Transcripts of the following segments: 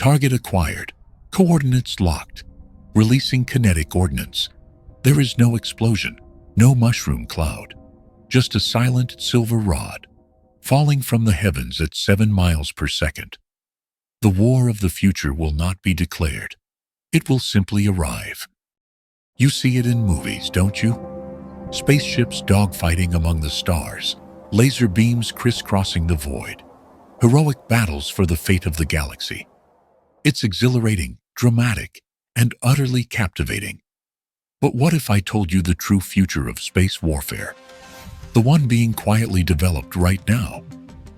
Target acquired. Coordinates locked. Releasing kinetic ordnance. There is no explosion, no mushroom cloud. Just a silent silver rod, falling from the heavens at 7 miles per second. The war of the future will not be declared. It will simply arrive. You see it in movies, don't you? Spaceships dogfighting among the stars, laser beams crisscrossing the void, heroic battles for the fate of the galaxy. It's exhilarating, dramatic, and utterly captivating. But what if I told you the true future of space warfare? The one being quietly developed right now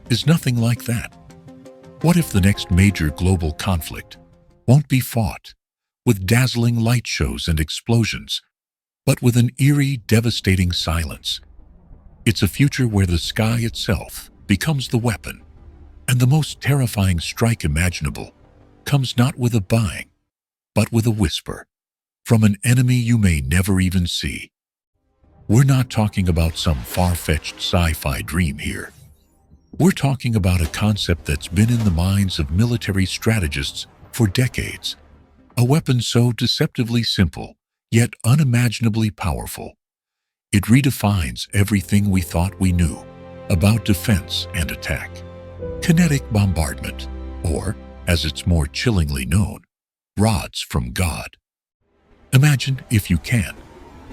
is nothing like that. What if the next major global conflict won't be fought with dazzling light shows and explosions, but with an eerie, devastating silence? It's a future where the sky itself becomes the weapon, and the most terrifying strike imaginable comes not with a bang, but with a whisper, from an enemy you may never even see. We're not talking about some far-fetched sci-fi dream here. We're talking about a concept that's been in the minds of military strategists for decades. A weapon so deceptively simple, yet unimaginably powerful. It redefines everything we thought we knew about defense and attack. Kinetic bombardment, or, as it's more chillingly known, rods from God. Imagine, if you can,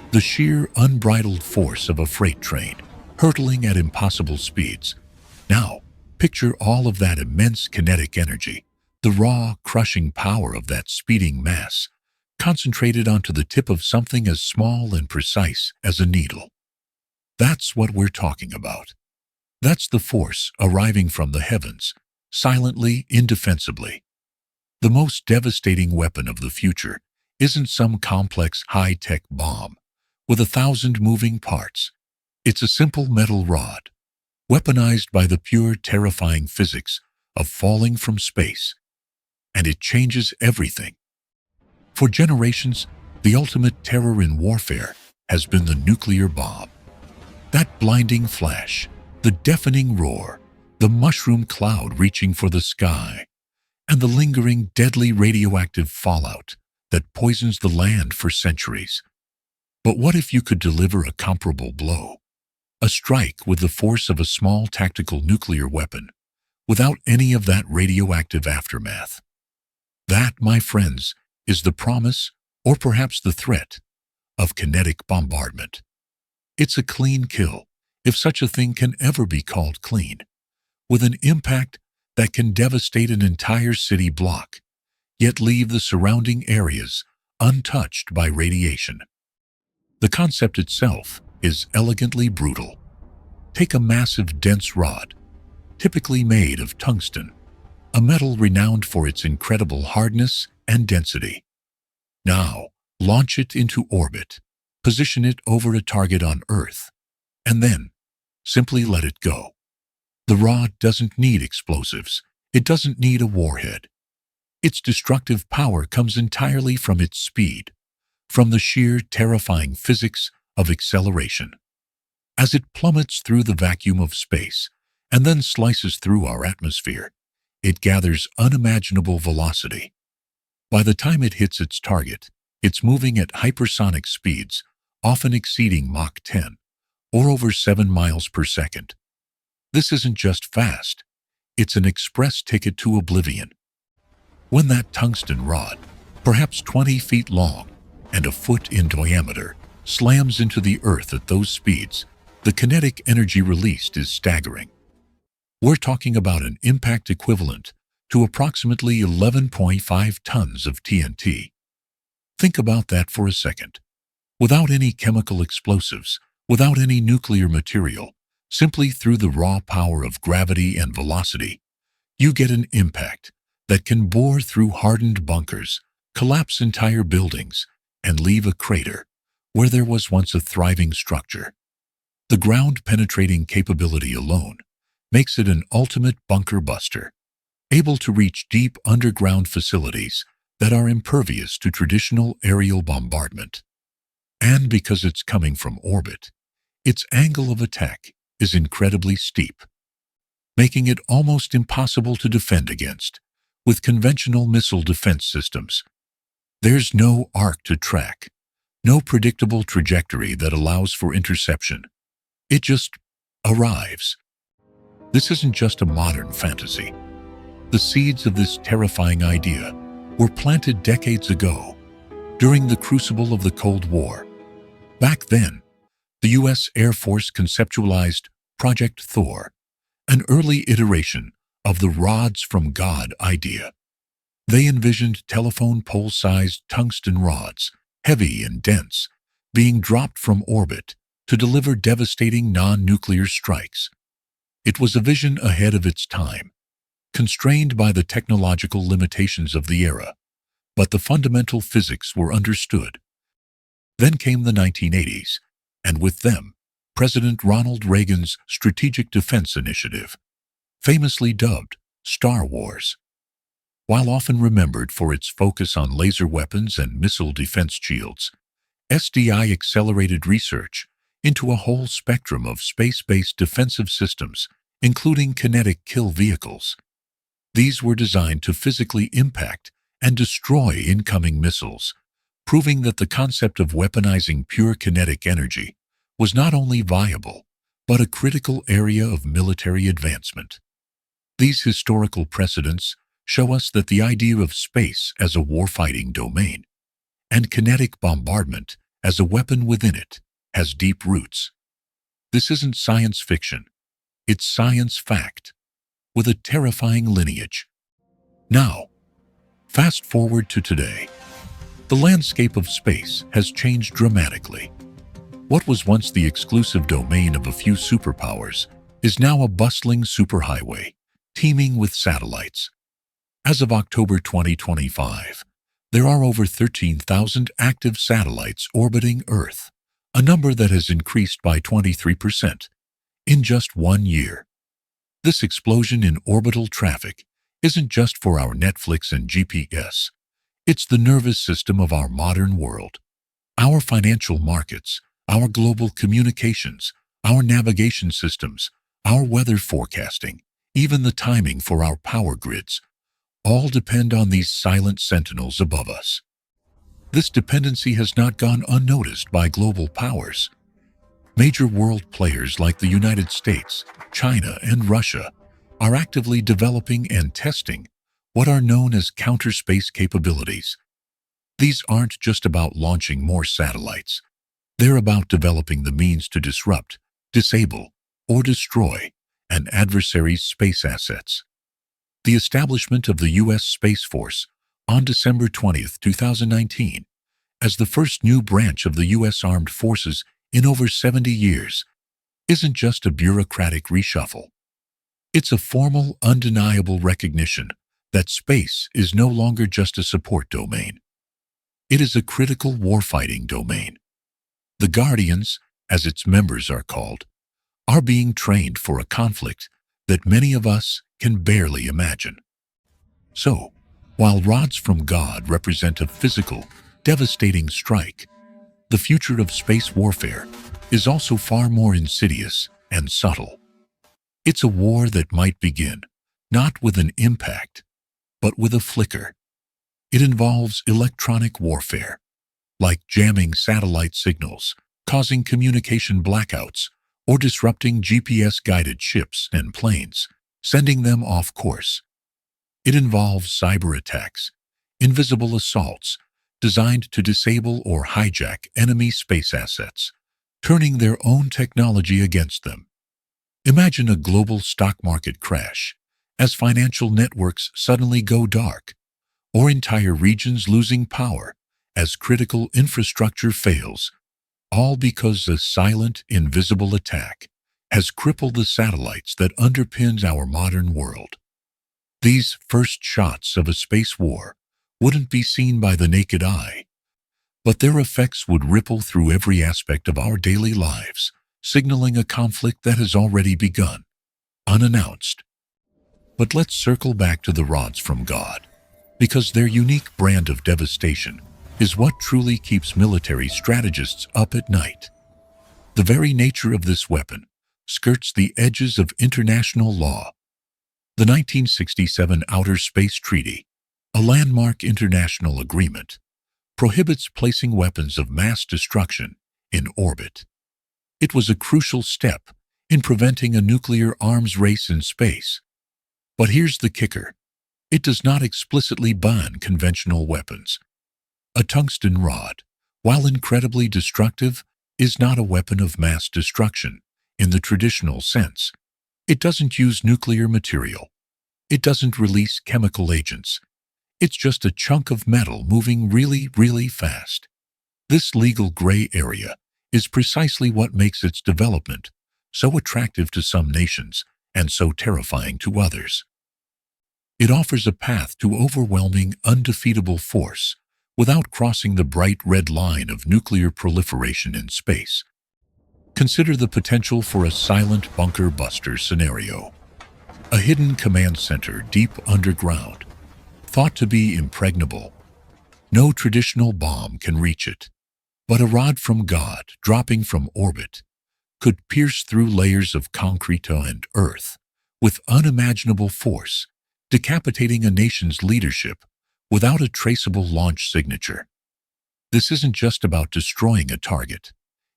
the sheer unbridled force of a freight train, hurtling at impossible speeds. Now, picture all of that immense kinetic energy, the raw, crushing power of that speeding mass, concentrated onto the tip of something as small and precise as a needle. That's what we're talking about. That's the force arriving from the heavens, silently, indefensibly. The most devastating weapon of the future isn't some complex high-tech bomb with 1,000 moving parts. It's a simple metal rod, weaponized by the pure, terrifying physics of falling from space. And it changes everything. For generations, the ultimate terror in warfare has been the nuclear bomb. That blinding flash, the deafening roar, the mushroom cloud reaching for the sky, and the lingering, deadly radioactive fallout that poisons the land for centuries. But what if you could deliver a comparable blow? A strike with the force of a small tactical nuclear weapon, without any of that radioactive aftermath. That, my friends, is the promise, or perhaps the threat, of kinetic bombardment. It's a clean kill, if such a thing can ever be called clean, with an impact that can devastate an entire city block, yet leave the surrounding areas untouched by radiation. The concept itself is elegantly brutal. Take a massive, dense rod, typically made of tungsten, a metal renowned for its incredible hardness and density. Now, launch it into orbit, position it over a target on Earth, and then simply let it go. The rod doesn't need explosives. It doesn't need a warhead. Its destructive power comes entirely from its speed, from the sheer, terrifying physics of acceleration. As it plummets through the vacuum of space and then slices through our atmosphere, it gathers unimaginable velocity. By the time it hits its target, it's moving at hypersonic speeds, often exceeding Mach 10, or over 7 miles per second. This isn't just fast, it's an express ticket to oblivion. When that tungsten rod, perhaps 20 feet long and a foot in diameter, slams into the Earth at those speeds, the kinetic energy released is staggering. We're talking about an impact equivalent to approximately 11.5 tons of TNT. Think about that for a second. Without any chemical explosives, without any nuclear material, simply through the raw power of gravity and velocity, you get an impact that can bore through hardened bunkers, collapse entire buildings, and leave a crater where there was once a thriving structure. The ground-penetrating capability alone makes it an ultimate bunker buster, able to reach deep underground facilities that are impervious to traditional aerial bombardment. And because it's coming from orbit, its angle of attack is incredibly steep, making it almost impossible to defend against, With conventional missile defense systems, there's no arc to track, no predictable trajectory that allows for interception. It just arrives. This isn't just a modern fantasy. The seeds of this terrifying idea were planted decades ago, during the crucible of the Cold War. Back then, the U.S. Air Force conceptualized Project Thor, an early iteration of the rods from God idea. They envisioned telephone pole-sized tungsten rods, heavy and dense, being dropped from orbit to deliver devastating non-nuclear strikes. It was a vision ahead of its time, constrained by the technological limitations of the era, but the fundamental physics were understood. Then came the 1980s, and with them, President Ronald Reagan's Strategic Defense Initiative, famously dubbed Star Wars. While often remembered for its focus on laser weapons and missile defense shields, SDI accelerated research into a whole spectrum of space-based defensive systems, including kinetic kill vehicles. These were designed to physically impact and destroy incoming missiles, proving that the concept of weaponizing pure kinetic energy was not only viable, but a critical area of military advancement. These historical precedents show us that the idea of space as a warfighting domain and kinetic bombardment as a weapon within it has deep roots. This isn't science fiction, it's science fact, with a terrifying lineage. Now, fast forward to today. The landscape of space has changed dramatically. What was once the exclusive domain of a few superpowers is now a bustling superhighway, teeming with satellites. As of October 2025, there are over 13,000 active satellites orbiting Earth, a number that has increased by 23% in just 1 year. This explosion in orbital traffic isn't just for our Netflix and GPS. It's the nervous system of our modern world. Our financial markets, our global communications, our navigation systems, our weather forecasting, even the timing for our power grids, all depend on these silent sentinels above us. This dependency has not gone unnoticed by global powers. Major world players like the United States, China, and Russia are actively developing and testing what are known as counter-space capabilities. These aren't just about launching more satellites. They're about developing the means to disrupt, disable, or destroy an adversary's space assets. The establishment of the U.S. Space Force on December 20, 2019, as the first new branch of the U.S. Armed Forces in over 70 years, isn't just a bureaucratic reshuffle. It's a formal, undeniable recognition that space is no longer just a support domain. It is a critical warfighting domain. The Guardians, as its members are called, are being trained for a conflict that many of us can barely imagine. So, while rods from God represent a physical, devastating strike, the future of space warfare is also far more insidious and subtle. It's a war that might begin, not with an impact, but with a flicker. It involves electronic warfare, like jamming satellite signals, causing communication blackouts, or disrupting GPS-guided ships and planes, sending them off course. It involves cyber attacks, invisible assaults, designed to disable or hijack enemy space assets, turning their own technology against them. Imagine a global stock market crash, as financial networks suddenly go dark, or entire regions losing power as critical infrastructure fails, all because a silent, invisible attack has crippled the satellites that underpins our modern world. These first shots of a space war wouldn't be seen by the naked eye, but their effects would ripple through every aspect of our daily lives, signaling a conflict that has already begun, unannounced. But let's circle back to the rods from God, because their unique brand of devastation is what truly keeps military strategists up at night. The very nature of this weapon skirts the edges of international law. The 1967 Outer Space Treaty, a landmark international agreement, prohibits placing weapons of mass destruction in orbit. It was a crucial step in preventing a nuclear arms race in space. But here's the kicker. It does not explicitly ban conventional weapons. A tungsten rod, while incredibly destructive, is not a weapon of mass destruction in the traditional sense. It doesn't use nuclear material. It doesn't release chemical agents. It's just a chunk of metal moving really, really fast. This legal gray area is precisely what makes its development so attractive to some nations and so terrifying to others. It offers a path to overwhelming, undefeatable force without crossing the bright red line of nuclear proliferation in space. Consider the potential for a silent bunker buster scenario. A hidden command center deep underground, thought to be impregnable. No traditional bomb can reach it, but a rod from God dropping from orbit could pierce through layers of concrete and earth with unimaginable force, decapitating a nation's leadership without a traceable launch signature. This isn't just about destroying a target.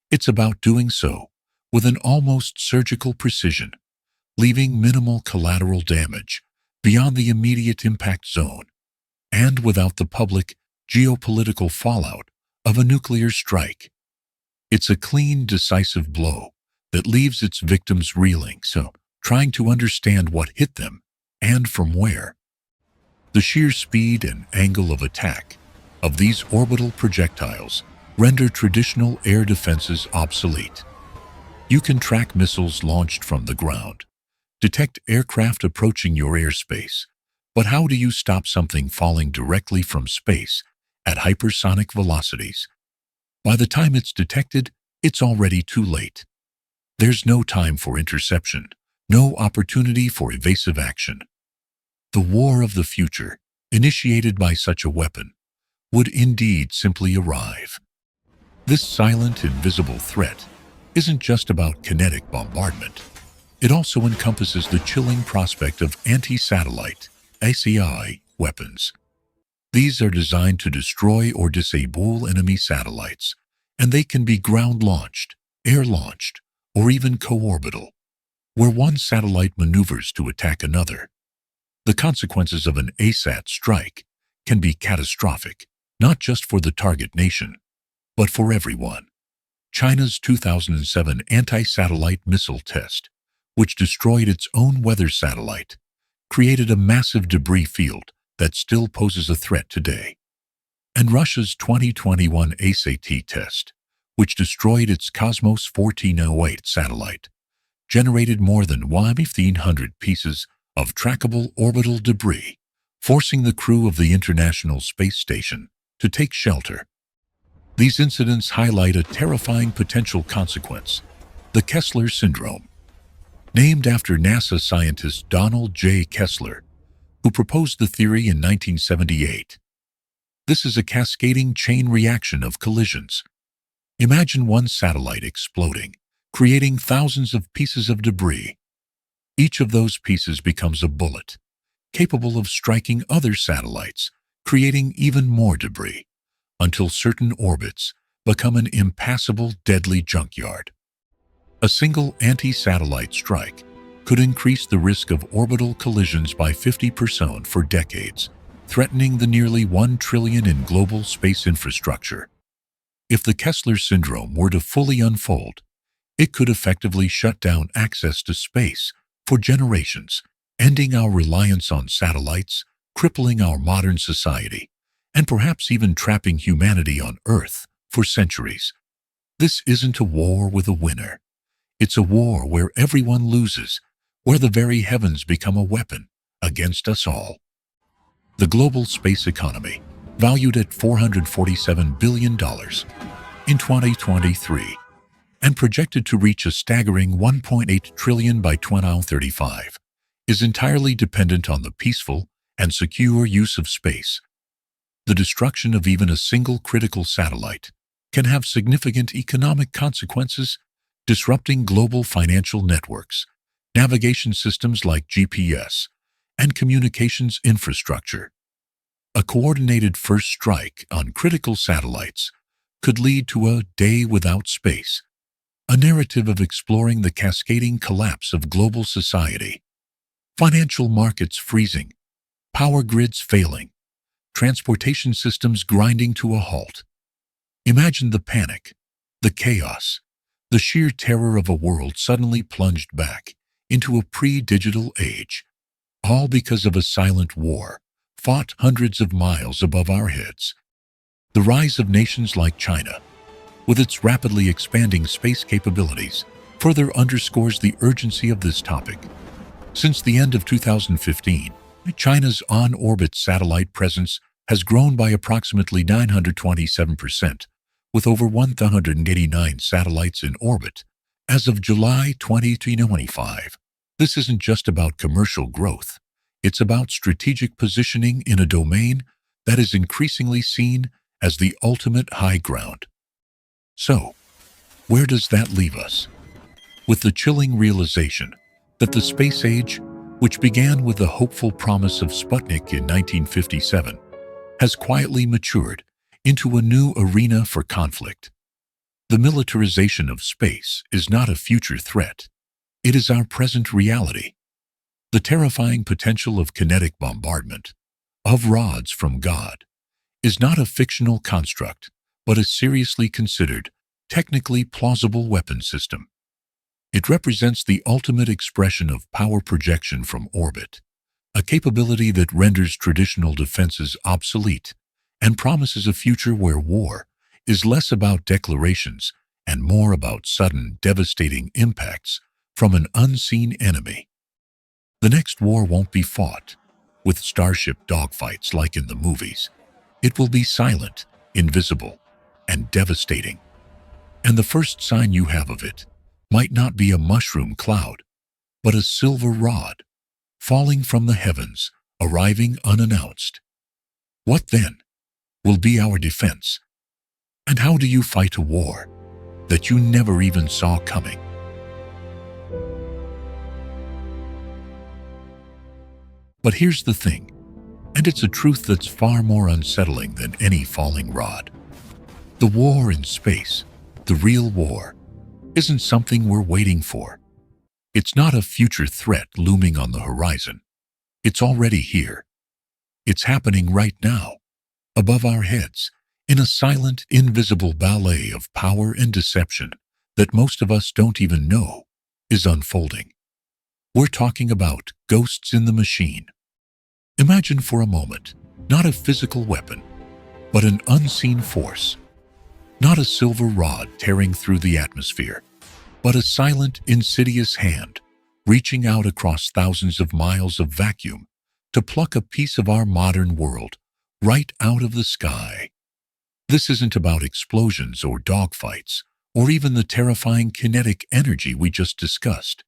It's about doing so with an almost surgical precision, leaving minimal collateral damage beyond the immediate impact zone, and without the public geopolitical fallout of a nuclear strike. It's a clean, decisive blow that leaves its victims reeling, trying to understand what hit them and from where. The sheer speed and angle of attack of these orbital projectiles render traditional air defenses obsolete. You can track missiles launched from the ground, detect aircraft approaching your airspace, but how do you stop something falling directly from space at hypersonic velocities? By the time it's detected, it's already too late. There's no time for interception, no opportunity for evasive action. The war of the future, initiated by such a weapon, would indeed simply arrive. This silent, invisible threat isn't just about kinetic bombardment. It also encompasses the chilling prospect of anti-satellite (ACI) weapons. These are designed to destroy or disable enemy satellites, and they can be ground-launched, air-launched, or even co-orbital, where one satellite maneuvers to attack another. The consequences of an ASAT strike can be catastrophic, not just for the target nation, but for everyone. China's 2007 anti-satellite missile test, which destroyed its own weather satellite, created a massive debris field that still poses a threat today. And Russia's 2021 ASAT test, which destroyed its Cosmos 1408 satellite, generated more than 1,500 pieces of trackable orbital debris, forcing the crew of the International Space Station to take shelter. These incidents highlight a terrifying potential consequence, the Kessler syndrome. Named after NASA scientist Donald J. Kessler, who proposed the theory in 1978. This is a cascading chain reaction of collisions. Imagine one satellite exploding, creating thousands of pieces of debris. Each of those pieces becomes a bullet, capable of striking other satellites, creating even more debris, until certain orbits become an impassable, deadly junkyard. A single anti-satellite strike could increase the risk of orbital collisions by 50% for decades, threatening the nearly $1 trillion in global space infrastructure. If the Kessler syndrome were to fully unfold, it could effectively shut down access to space for generations, ending our reliance on satellites, crippling our modern society, and perhaps even trapping humanity on Earth for centuries. This isn't a war with a winner. It's a war where everyone loses, where the very heavens become a weapon against us all. The global space economy, valued at $447 billion in 2023, and projected to reach a staggering $1.8 trillion by 2035, is entirely dependent on the peaceful and secure use of space. The destruction of even a single critical satellite can have significant economic consequences, disrupting global financial networks, navigation systems like GPS, and communications infrastructure. A coordinated first strike on critical satellites could lead to a day without space, a narrative of exploring the cascading collapse of global society, financial markets freezing, power grids failing, transportation systems grinding to a halt. Imagine the panic, the chaos, the sheer terror of a world suddenly plunged back into a pre-digital age, all because of a silent war fought hundreds of miles above our heads. The rise of nations like China, with its rapidly expanding space capabilities, further underscores the urgency of this topic. Since the end of 2015, China's on-orbit satellite presence has grown by approximately 927%, with over 1,189 satellites in orbit as of July 2025. This isn't just about commercial growth. It's about strategic positioning in a domain that is increasingly seen as the ultimate high ground. So, where does that leave us? With the chilling realization that the space age, which began with the hopeful promise of Sputnik in 1957, has quietly matured into a new arena for conflict. The militarization of space is not a future threat. It is our present reality. The terrifying potential of kinetic bombardment, of rods from God, is not a fictional construct, but a seriously considered, technically plausible weapon system. It represents the ultimate expression of power projection from orbit, a capability that renders traditional defenses obsolete and promises a future where war is less about declarations and more about sudden, devastating impacts from an unseen enemy. The next war won't be fought with starship dogfights like in the movies. It will be silent, invisible, and devastating. And the first sign you have of it might not be a mushroom cloud, but a silver rod, falling from the heavens, arriving unannounced. What then will be our defense? And how do you fight a war that you never even saw coming? But here's the thing, and it's a truth that's far more unsettling than any falling rod. The war in space, the real war, isn't something we're waiting for. It's not a future threat looming on the horizon. It's already here. It's happening right now, above our heads, in a silent, invisible ballet of power and deception that most of us don't even know is unfolding. We're talking about ghosts in the machine. Imagine for a moment, not a physical weapon, but an unseen force. Not a silver rod tearing through the atmosphere, but a silent, insidious hand reaching out across thousands of miles of vacuum to pluck a piece of our modern world right out of the sky. This isn't about explosions or dogfights, or even the terrifying kinetic energy we just discussed.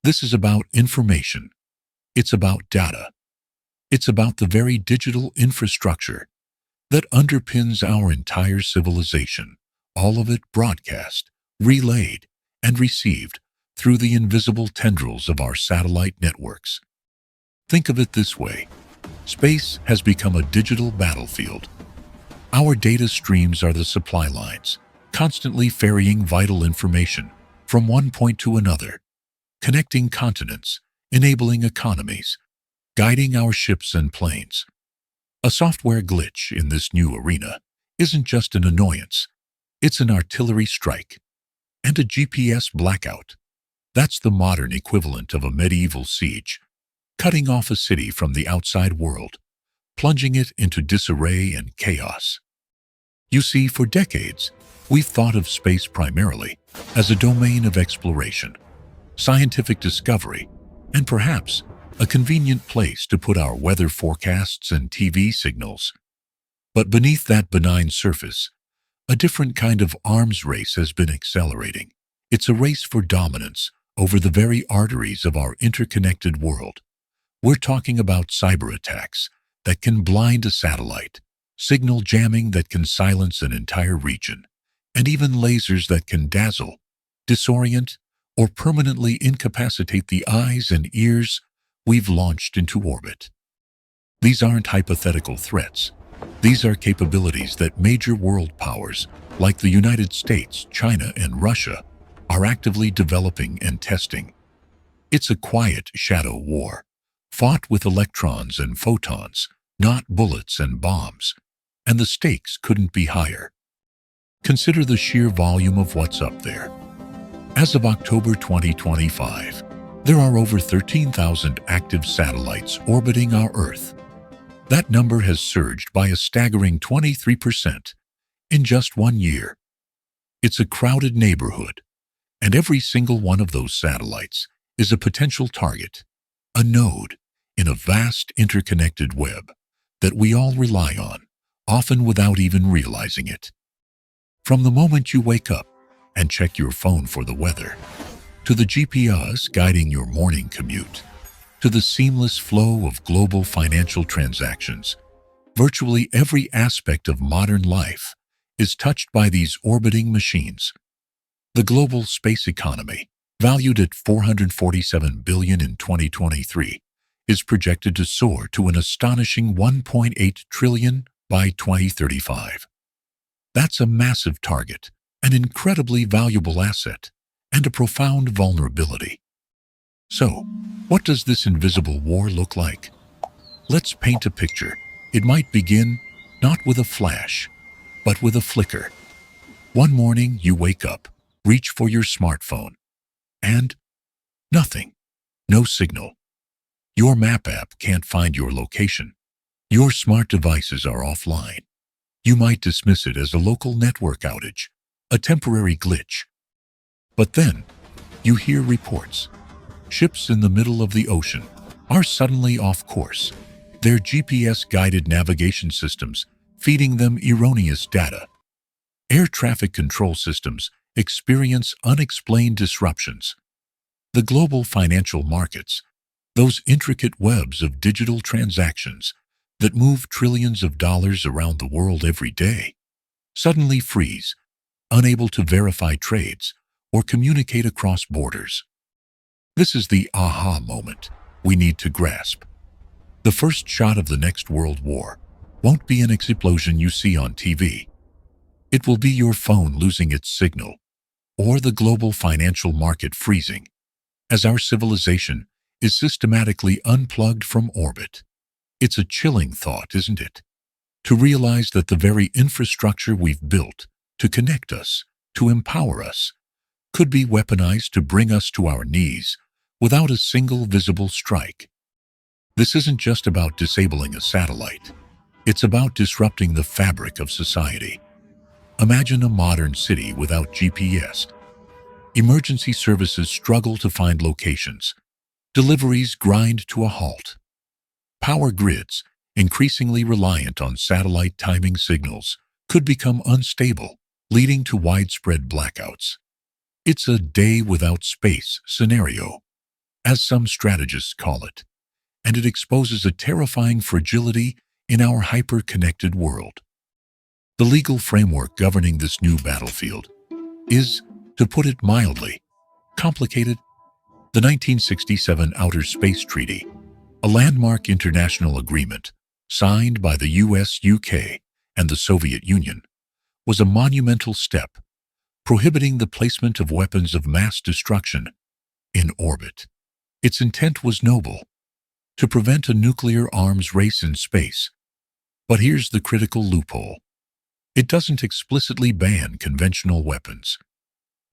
This is about information. It's about data. It's about the very digital infrastructure that underpins our entire civilization, all of it broadcast, relayed, and received through the invisible tendrils of our satellite networks. Think of it this way. Space has become a digital battlefield. Our data streams are the supply lines, constantly ferrying vital information from one point to another, connecting continents, enabling economies, guiding our ships and planes. A software glitch in this new arena isn't just an annoyance, it's an artillery strike. And a GPS blackout. That's the modern equivalent of a medieval siege, cutting off a city from the outside world, plunging it into disarray and chaos. You see, for decades, we've thought of space primarily as a domain of exploration, scientific discovery, and perhaps a convenient place to put our weather forecasts and TV signals. But beneath that benign surface, a different kind of arms race has been accelerating. It's a race for dominance over the very arteries of our interconnected world. We're talking about cyber attacks that can blind a satellite, signal jamming that can silence an entire region, and even lasers that can dazzle, disorient, or permanently incapacitate the eyes and ears we've launched into orbit. These aren't hypothetical threats. These are capabilities that major world powers, like the United States, China, and Russia, are actively developing and testing. It's a quiet shadow war, fought with electrons and photons, not bullets and bombs, and the stakes couldn't be higher. Consider the sheer volume of what's up there. As of October 2025, there are over 13,000 active satellites orbiting our Earth. That number has surged by a staggering 23% in just 1 year. It's a crowded neighborhood, and every single one of those satellites is a potential target, a node in a vast interconnected web that we all rely on, often without even realizing it. From the moment you wake up and check your phone for the weather, to the GPS guiding your morning commute, to the seamless flow of global financial transactions, virtually every aspect of modern life is touched by these orbiting machines. The global space economy, valued at $447 billion in 2023, is projected to soar to an astonishing $1.8 trillion by 2035. That's a massive target, an incredibly valuable asset, and a profound vulnerability. So, what does this invisible war look like? Let's paint a picture. It might begin not with a flash, but with a flicker. One morning you wake up, reach for your smartphone, and nothing. No signal. Your map app can't find your location. Your smart devices are offline. You might dismiss it as a local network outage, a temporary glitch. But then, you hear reports. Ships in the middle of the ocean are suddenly off course, their GPS-guided navigation systems feeding them erroneous data. Air traffic control systems experience unexplained disruptions. The global financial markets, those intricate webs of digital transactions that move trillions of dollars around the world every day, suddenly freeze, unable to verify trades or communicate across borders. This is the aha moment we need to grasp. The first shot of the next world war won't be an explosion you see on TV. It will be your phone losing its signal, or the global financial market freezing, as our civilization is systematically unplugged from orbit. It's a chilling thought, isn't it? To realize that the very infrastructure we've built to connect us, to empower us, could be weaponized to bring us to our knees without a single visible strike. This isn't just about disabling a satellite. It's about disrupting the fabric of society. Imagine a modern city without GPS. Emergency services struggle to find locations. Deliveries grind to a halt. Power grids, increasingly reliant on satellite timing signals, could become unstable, leading to widespread blackouts. It's a day without space scenario, as some strategists call it, and it exposes a terrifying fragility in our hyper-connected world. The legal framework governing this new battlefield is, to put it mildly, complicated. The 1967 Outer Space Treaty, a landmark international agreement signed by the US, UK, and the Soviet Union, was a monumental step, prohibiting the placement of weapons of mass destruction in orbit. Its intent was noble, to prevent a nuclear arms race in space. But here's the critical loophole. It doesn't explicitly ban conventional weapons.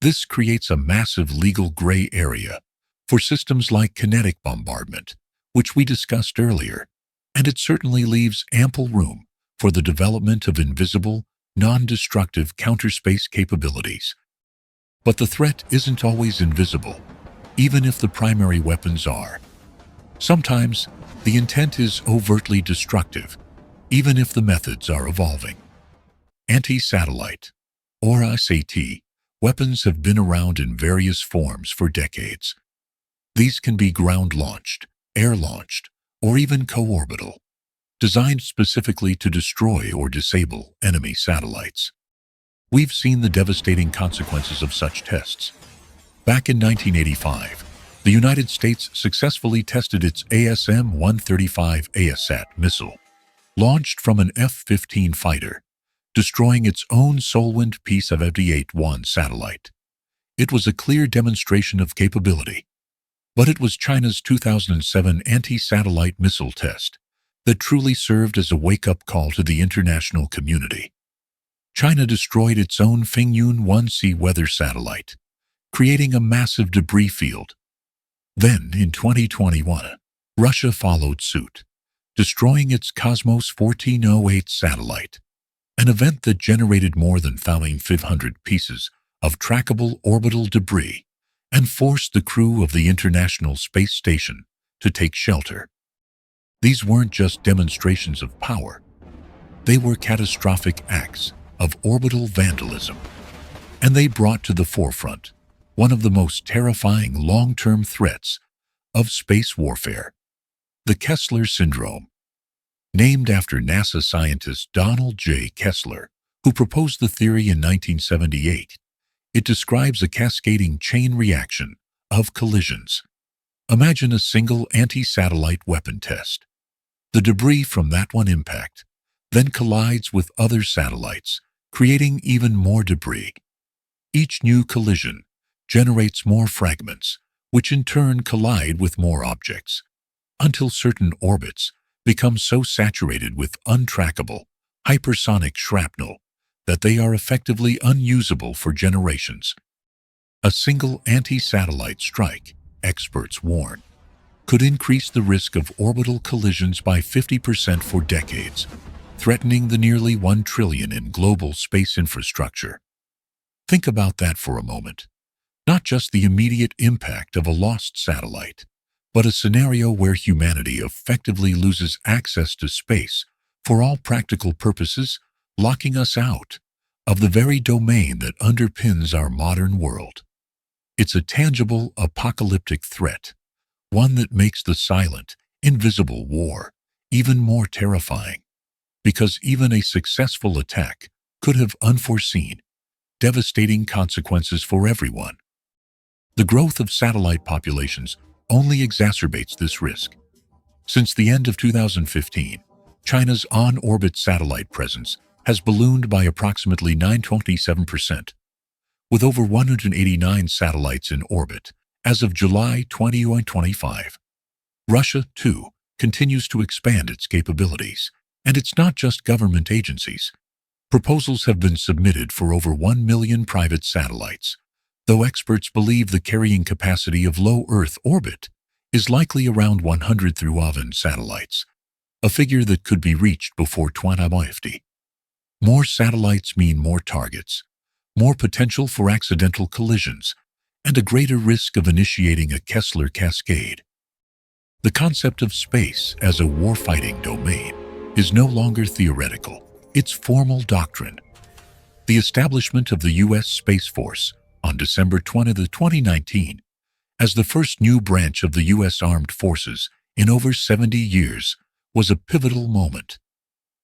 This creates a massive legal gray area for systems like kinetic bombardment, which we discussed earlier, and it certainly leaves ample room for the development of invisible, non-destructive counterspace capabilities. But the threat isn't always invisible, even if the primary weapons are. Sometimes, the intent is overtly destructive, even if the methods are evolving. Anti-satellite, or SAT, weapons have been around in various forms for decades. These can be ground-launched, air-launched, or even co-orbital, designed specifically to destroy or disable enemy satellites. We've seen the devastating consequences of such tests. Back in 1985, the the United States successfully tested its ASM-135 ASAT missile, launched from an F-15 fighter, destroying its own Solwind P-78-1 satellite. It was a clear demonstration of capability, but it was China's 2007 anti-satellite missile test that truly served as a wake-up call to the international community. China destroyed its own Fingyun 1C weather satellite, creating a massive debris field. Then, in 2021, Russia followed suit, destroying its Cosmos 1408 satellite, an event that generated more than 1,500 pieces of trackable orbital debris and forced the crew of the International Space Station to take shelter. These weren't just demonstrations of power. They were catastrophic acts of orbital vandalism, and they brought to the forefront one of the most terrifying long-term threats of space warfare, the Kessler Syndrome. Named after NASA scientist Donald J. Kessler, who proposed the theory in 1978, it describes a cascading chain reaction of collisions. Imagine a single anti-satellite weapon test. The debris from that one impact then collides with other satellites, creating even more debris. Each new collision generates more fragments, which in turn collide with more objects, until certain orbits become so saturated with untrackable, hypersonic shrapnel that they are effectively unusable for generations. A single anti-satellite strike, experts warn, could increase the risk of orbital collisions by 50% for decades, threatening the nearly $1 trillion in global space infrastructure. Think about that for a moment. Not just the immediate impact of a lost satellite, but a scenario where humanity effectively loses access to space for all practical purposes, locking us out of the very domain that underpins our modern world. It's a tangible, apocalyptic threat, one that makes the silent, invisible war even more terrifying, because even a successful attack could have unforeseen, devastating consequences for everyone. The growth of satellite populations only exacerbates this risk. Since the end of 2015, China's on-orbit satellite presence has ballooned by approximately 927%, with over 189 satellites in orbit as of July 2025. Russia, too, continues to expand its capabilities, and it's not just government agencies. Proposals have been submitted for over 1 million private satellites, though experts believe the carrying capacity of low Earth orbit is likely around 100 through satellites, a figure that could be reached before 2050. More satellites mean more targets, more potential for accidental collisions, and a greater risk of initiating a Kessler cascade. The concept of space as a warfighting domain is no longer theoretical, it's formal doctrine. The establishment of the U.S. Space Force on December 20, 2019, as the first new branch of the U.S. Armed Forces in over 70 years, was a pivotal moment.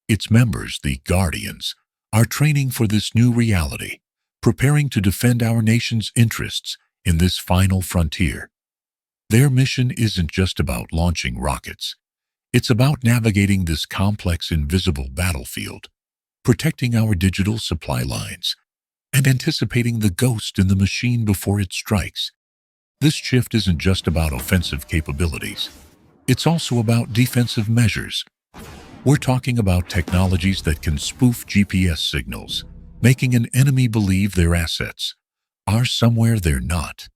Its members, the Guardians, are training for this new reality, preparing to defend our nation's interests in this final frontier. Their mission isn't just about launching rockets. It's about navigating this complex invisible battlefield, protecting our digital supply lines, and anticipating the ghost in the machine before it strikes. This shift isn't just about offensive capabilities. It's also about defensive measures. We're talking about technologies that can spoof GPS signals, making an enemy believe their assets are somewhere they're not.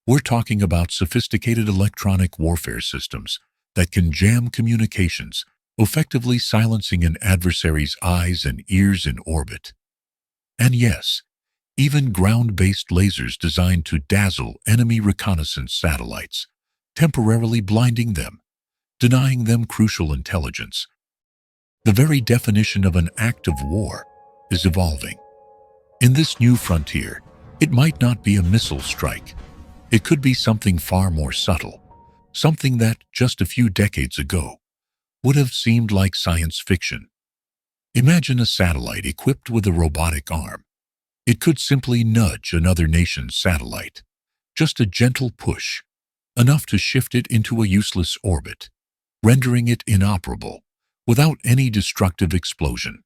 We're talking about sophisticated electronic warfare systems that can jam communications, effectively silencing an adversary's eyes and ears in orbit. And yes, even ground-based lasers designed to dazzle enemy reconnaissance satellites, temporarily blinding them, denying them crucial intelligence. The very definition of an act of war is evolving. In this new frontier, it might not be a missile strike. It could be something far more subtle, something that, just a few decades ago, would have seemed like science fiction. Imagine a satellite equipped with a robotic arm. It could simply nudge another nation's satellite. Just a gentle push. enough to shift it into a useless orbit, rendering it inoperable without any destructive explosion.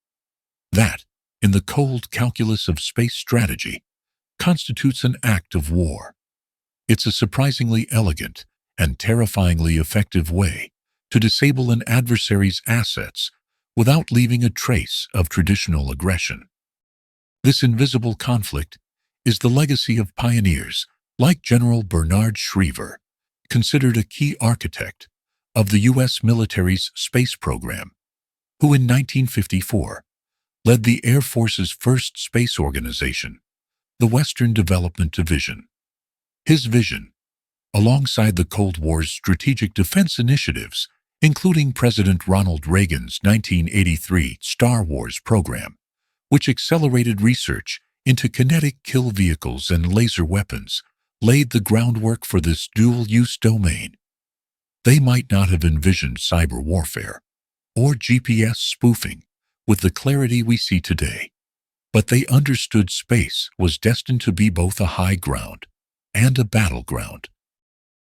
That, in the cold calculus of space strategy, constitutes an act of war. It's a surprisingly elegant and terrifyingly effective way to disable an adversary's assets without leaving a trace of traditional aggression. This invisible conflict is the legacy of pioneers like General Bernard Schriever, considered a key architect of the U.S. military's space program, who in 1954 led the Air Force's first space organization, the Western Development Division. His vision, alongside the Cold War's strategic defense initiatives, including President Ronald Reagan's 1983 Star Wars program, which accelerated research into kinetic kill vehicles and laser weapons, laid the groundwork for this dual-use domain. They might not have envisioned cyber warfare or GPS spoofing with the clarity we see today, but they understood space was destined to be both a high ground and a battleground.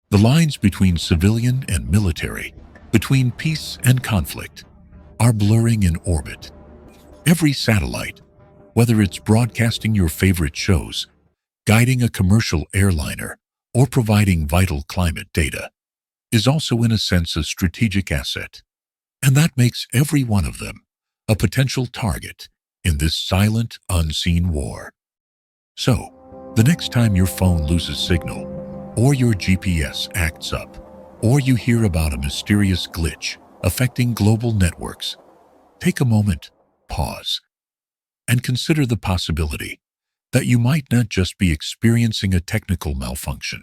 The lines between civilian and military, between peace and conflict, are blurring in orbit. Every satellite, whether it's broadcasting your favorite shows, guiding a commercial airliner, or providing vital climate data, is also in a sense a strategic asset. And that makes every one of them a potential target in this silent, unseen war. So, the next time your phone loses signal, or your GPS acts up, or you hear about a mysterious glitch affecting global networks, take a moment, pause, and consider the possibility that you might not just be experiencing a technical malfunction.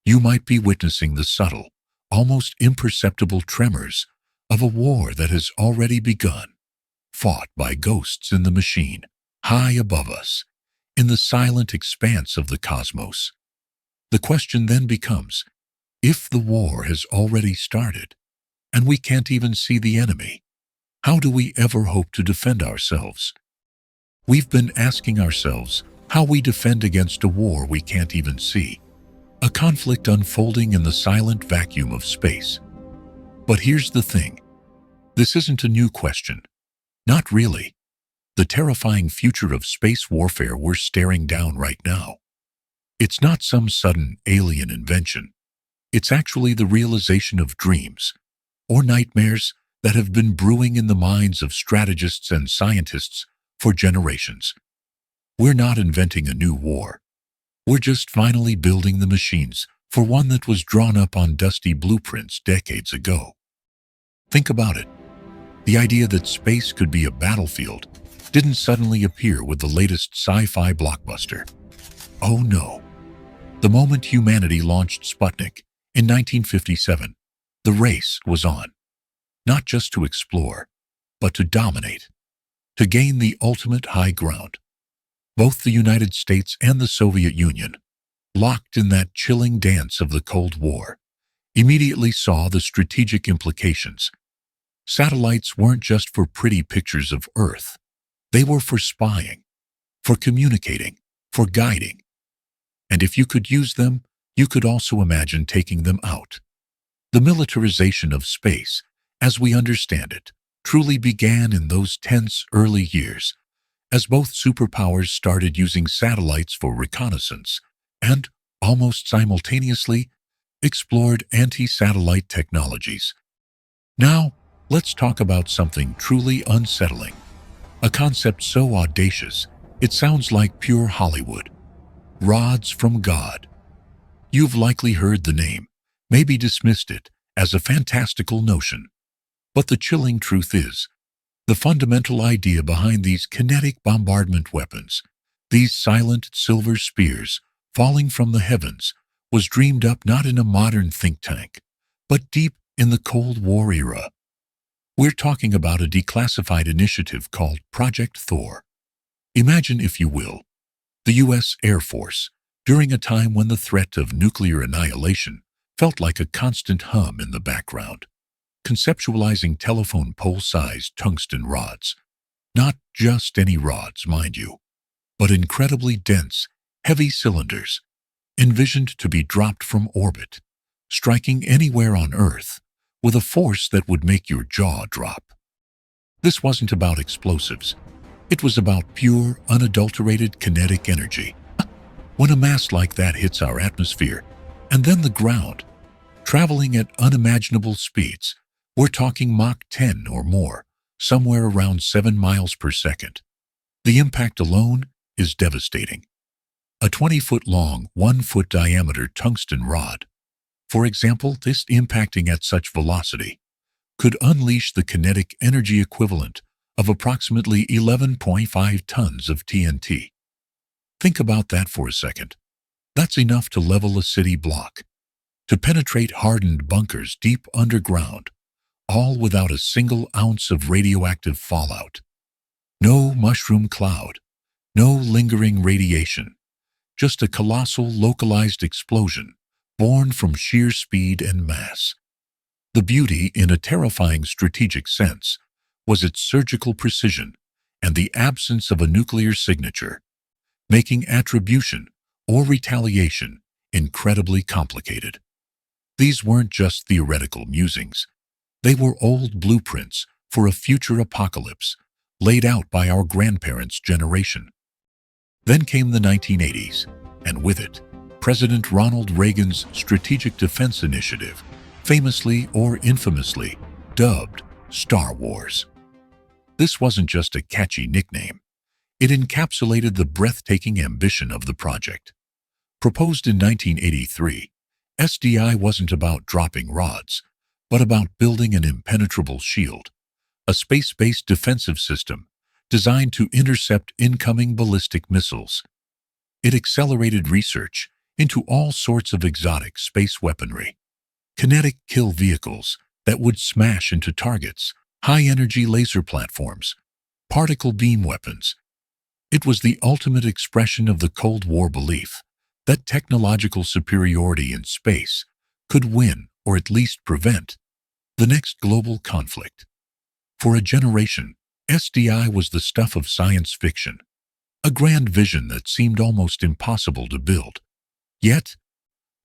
You might be witnessing the subtle, almost imperceptible tremors of a war that has already begun, fought by ghosts in the machine, high above us, in the silent expanse of the cosmos. The question then becomes, if the war has already started, and we can't even see the enemy, how do we ever hope to defend ourselves? We've been asking ourselves how we defend against a war we can't even see, a conflict unfolding in the silent vacuum of space. But here's the thing. This isn't a new question. Not really. The terrifying future of space warfare we're staring down right now. It's not some sudden alien invention. It's actually the realization of dreams, or nightmares, that have been brewing in the minds of strategists and scientists for generations. We're not inventing a new war. We're just finally building the machines for one that was drawn up on dusty blueprints decades ago. Think about it. The idea that space could be a battlefield didn't suddenly appear with the latest sci-fi blockbuster. Oh no. The moment humanity launched Sputnik in 1957, the race was on. Not just to explore, but to dominate, to gain the ultimate high ground. Both the United States and the Soviet Union, locked in that chilling dance of the Cold War, immediately saw the strategic implications. Satellites weren't just for pretty pictures of Earth. They were for spying, for communicating, for guiding. And if you could use them, you could also imagine taking them out. The militarization of space, as we understand it, truly began in those tense early years, as both superpowers started using satellites for reconnaissance and, almost simultaneously, explored anti-satellite technologies. Now, let's talk about something truly unsettling, a concept so audacious it sounds like pure Hollywood. Rods from God. You've likely heard the name, maybe dismissed it as a fantastical notion. But the chilling truth is, the fundamental idea behind these kinetic bombardment weapons, these silent silver spears falling from the heavens, was dreamed up not in a modern think tank, but deep in the Cold War era. We're talking about a declassified initiative called Project Thor. Imagine, if you will, the U.S. Air Force during a time when the threat of nuclear annihilation felt like a constant hum in the background, conceptualizing telephone pole-sized tungsten rods. Not just any rods, mind you, but incredibly dense, heavy cylinders, envisioned to be dropped from orbit, striking anywhere on Earth with a force that would make your jaw drop. This wasn't about explosives. It was about pure, unadulterated kinetic energy. When a mass like that hits our atmosphere, and then the ground, traveling at unimaginable speeds, we're talking Mach 10 or more, somewhere around 7 miles per second. The impact alone is devastating. A 20-foot-long, 1-foot diameter tungsten rod, for example, this impacting at such velocity, could unleash the kinetic energy equivalent of approximately 11.5 tons of TNT. Think about that for a second. That's enough to level a city block, to penetrate hardened bunkers deep underground, all without a single ounce of radioactive fallout. No mushroom cloud, no lingering radiation, just a colossal localized explosion born from sheer speed and mass. The beauty, in a terrifying strategic sense, was its surgical precision and the absence of a nuclear signature, making attribution or retaliation incredibly complicated. These weren't just theoretical musings. They were old blueprints for a future apocalypse laid out by our grandparents' generation. Then came the 1980s, and with it, President Ronald Reagan's Strategic Defense Initiative, famously or infamously dubbed Star Wars. This wasn't just a catchy nickname. It encapsulated the breathtaking ambition of the project. Proposed in 1983, SDI wasn't about dropping rods, but about building an impenetrable shield, a space-based defensive system designed to intercept incoming ballistic missiles. It accelerated research into all sorts of exotic space weaponry, kinetic kill vehicles that would smash into targets, high-energy laser platforms, particle beam weapons. It was the ultimate expression of the Cold War belief that technological superiority in space could win, or at least prevent, the next global conflict. For a generation, SDI was the stuff of science fiction, a grand vision that seemed almost impossible to build. Yet,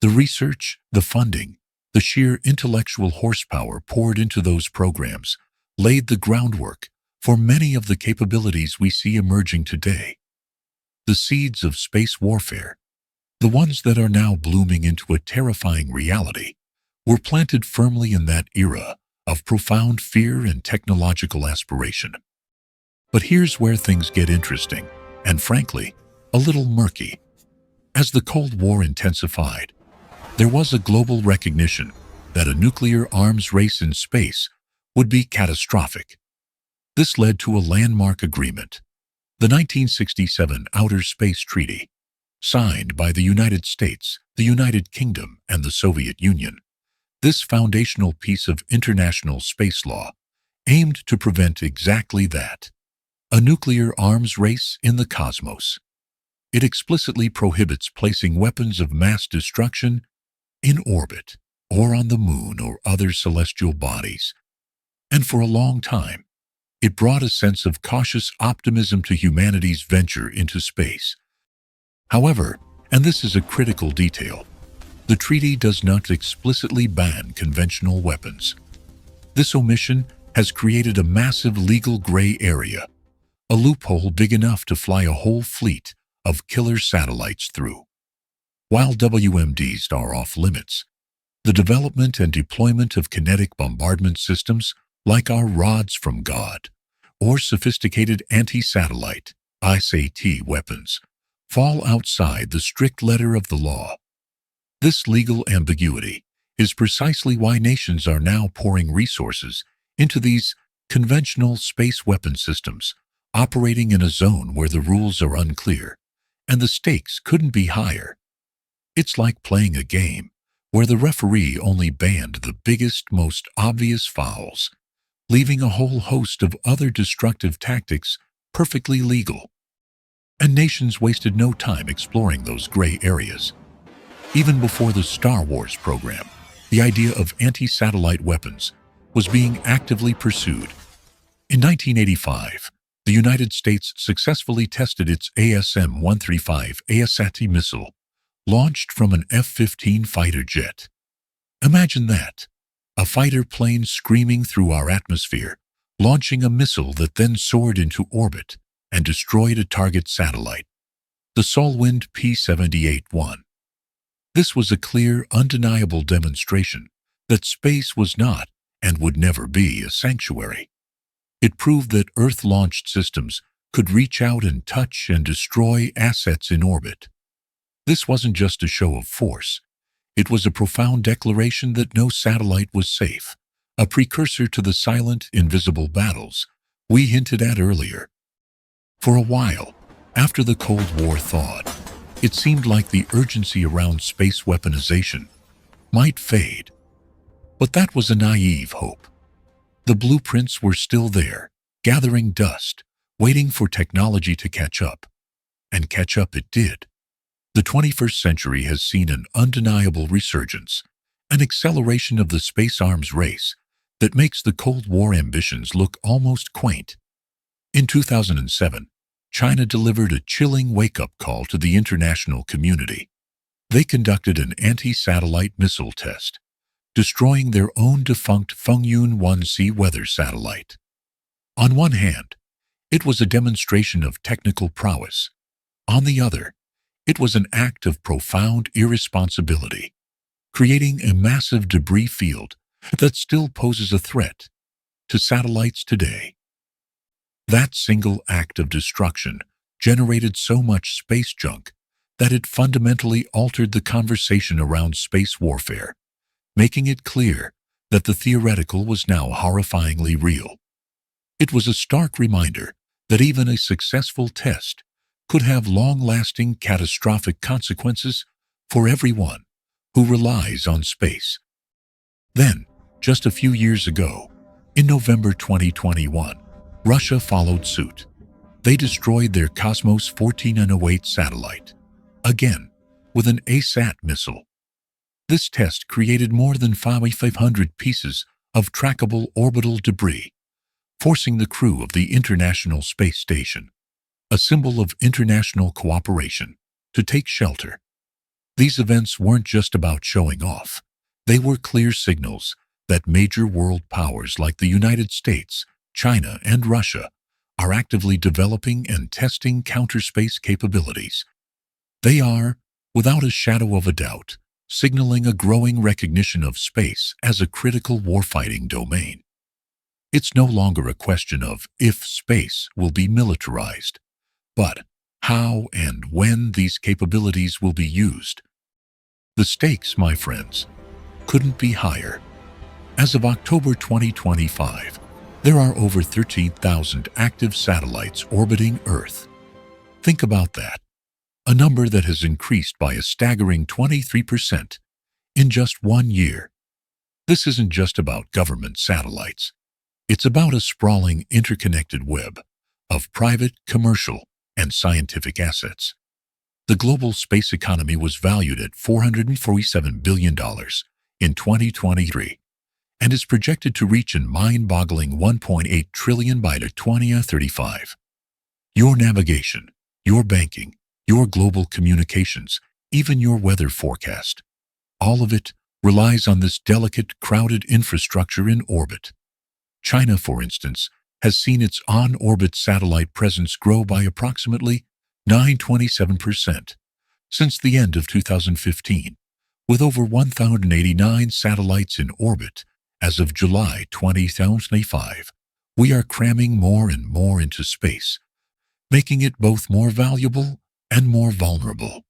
the research, the funding, the sheer intellectual horsepower poured into those programs laid the groundwork for many of the capabilities we see emerging today. The seeds of space warfare, the ones that are now blooming into a terrifying reality, were planted firmly in that era of profound fear and technological aspiration. But here's where things get interesting, and frankly, a little murky. As the Cold War intensified, there was a global recognition that a nuclear arms race in space would be catastrophic. This led to a landmark agreement, the 1967 Outer Space Treaty, signed by the United States, the United Kingdom, and the Soviet Union. This foundational piece of international space law aimed to prevent exactly that, a nuclear arms race in the cosmos. It explicitly prohibits placing weapons of mass destruction in orbit or on the moon or other celestial bodies. And for a long time, it brought a sense of cautious optimism to humanity's venture into space. However, and this is a critical detail, the treaty does not explicitly ban conventional weapons. This omission has created a massive legal gray area, a loophole big enough to fly a whole fleet of killer satellites through. While WMDs are off limits, the development and deployment of kinetic bombardment systems like our rods from God or sophisticated anti-satellite ISAT weapons fall outside the strict letter of the law. This legal ambiguity is precisely why nations are now pouring resources into these conventional space weapon systems, operating in a zone where the rules are unclear and the stakes couldn't be higher. It's like playing a game where the referee only banned the biggest, most obvious fouls, leaving a whole host of other destructive tactics perfectly legal. And nations wasted no time exploring those gray areas. Even before the Star Wars program, the idea of anti-satellite weapons was being actively pursued. In 1985, the United States successfully tested its ASM-135 ASAT missile, launched from an F-15 fighter jet. Imagine that. A fighter plane screaming through our atmosphere, launching a missile that then soared into orbit and destroyed a target satellite, the Solwind P-78-1. This was a clear, undeniable demonstration that space was not and would never be a sanctuary. It proved that Earth-launched systems could reach out and touch and destroy assets in orbit. This wasn't just a show of force. It was a profound declaration that no satellite was safe, a precursor to the silent, invisible battles we hinted at earlier. For a while, after the Cold War thawed, it seemed like the urgency around space weaponization might fade. But that was a naive hope. The blueprints were still there, gathering dust, waiting for technology to catch up. And catch up it did. The 21st century has seen an undeniable resurgence, an acceleration of the space arms race that makes the Cold War ambitions look almost quaint. In 2007, China delivered a chilling wake-up call to the international community. They conducted an anti-satellite missile test, destroying their own defunct Fengyun 1C weather satellite. On one hand, it was a demonstration of technical prowess. On the other, it was an act of profound irresponsibility, creating a massive debris field that still poses a threat to satellites today. That single act of destruction generated so much space junk that it fundamentally altered the conversation around space warfare, making it clear that the theoretical was now horrifyingly real. It was a stark reminder that even a successful test could have long-lasting catastrophic consequences for everyone who relies on space. Then, just a few years ago, in November 2021, Russia followed suit. They destroyed their Cosmos 1408 satellite, again with an ASAT missile. This test created more than 500 pieces of trackable orbital debris, forcing the crew of the International Space Station, a symbol of international cooperation, to take shelter. These events weren't just about showing off. They were clear signals that major world powers like the United States, China, and Russia are actively developing and testing counterspace capabilities. They are, without a shadow of a doubt, signaling a growing recognition of space as a critical warfighting domain. It's no longer a question of if space will be militarized, but how and when these capabilities will be used. The stakes, my friends, couldn't be higher. As of October 2025, there are over 13,000 active satellites orbiting Earth. Think about that, a number that has increased by a staggering 23% in just 1 year. This isn't just about government satellites. It's about a sprawling, interconnected web of private, commercial, and scientific assets. The global space economy was valued at $447 billion in 2023 and is projected to reach a mind-boggling $1.8 trillion by 2035. Your navigation, your banking, your global communications, even your weather forecast, all of it relies on this delicate, crowded infrastructure in orbit. China, for instance, has seen its on-orbit satellite presence grow by approximately 927% since the end of 2015, with over 1,089 satellites in orbit as of July 2025. We are cramming more and more into space, making it both more valuable and more vulnerable.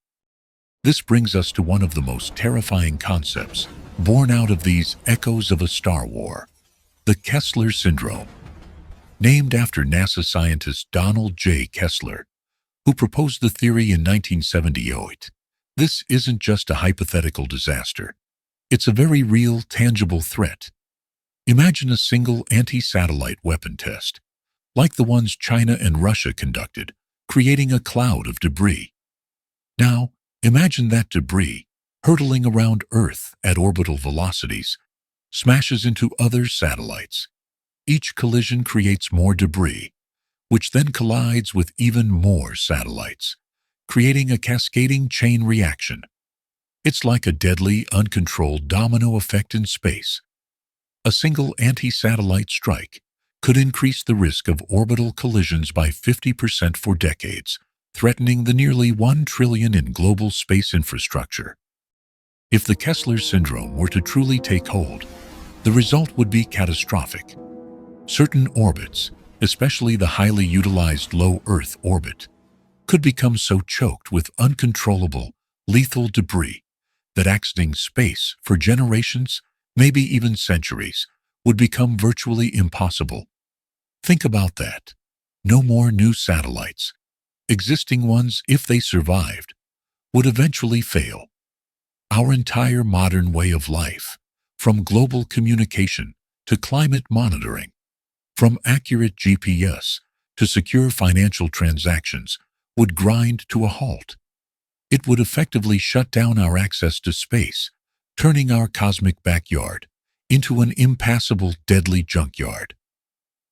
This brings us to one of the most terrifying concepts born out of these echoes of a star war, the Kessler syndrome. Named after NASA scientist Donald J. Kessler, who proposed the theory in 1978, this isn't just a hypothetical disaster. It's a very real, tangible threat. Imagine a single anti-satellite weapon test, like the ones China and Russia conducted, creating a cloud of debris. Now, imagine that debris, hurtling around Earth at orbital velocities, smashes into other satellites. Each collision creates more debris, which then collides with even more satellites, creating a cascading chain reaction. It's like a deadly, uncontrolled domino effect in space. A single anti-satellite strike could increase the risk of orbital collisions by 50% for decades, threatening the nearly $1 trillion in global space infrastructure. If the Kessler syndrome were to truly take hold, the result would be catastrophic. Certain orbits, especially the highly utilized low Earth orbit, could become so choked with uncontrollable, lethal debris that exiting space for generations, maybe even centuries, would become virtually impossible. Think about that. No more new satellites. Existing ones, if they survived, would eventually fail. Our entire modern way of life, from global communication to climate monitoring, from accurate GPS to secure financial transactions, would grind to a halt. It would effectively shut down our access to space, turning our cosmic backyard into an impassable, deadly junkyard.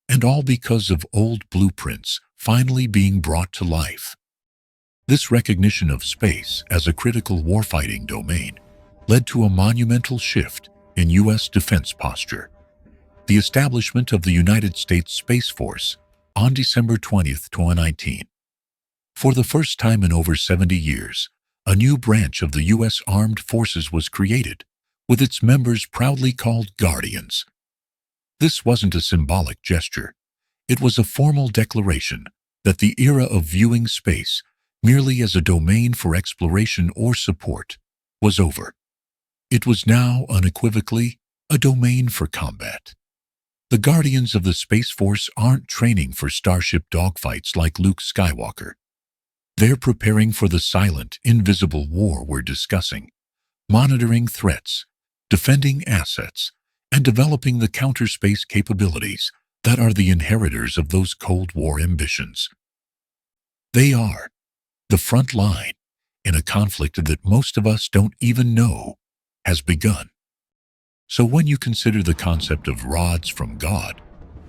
And all because of old blueprints finally being brought to life. This recognition of space as a critical warfighting domain led to a monumental shift in U.S. defense posture. The establishment of the United States Space Force on December 20, 2019. For the first time in over 70 years, a new branch of the U.S. Armed Forces was created, with its members proudly called Guardians. This wasn't a symbolic gesture. It was a formal declaration that the era of viewing space merely as a domain for exploration or support was over. It was now unequivocally a domain for combat. The Guardians of the Space Force aren't training for starship dogfights like Luke Skywalker. They're preparing for the silent, invisible war we're discussing, monitoring threats, defending assets, and developing the counter-space capabilities that are the inheritors of those Cold War ambitions. They are the front line in a conflict that most of us don't even know has begun. So when you consider the concept of rods from God,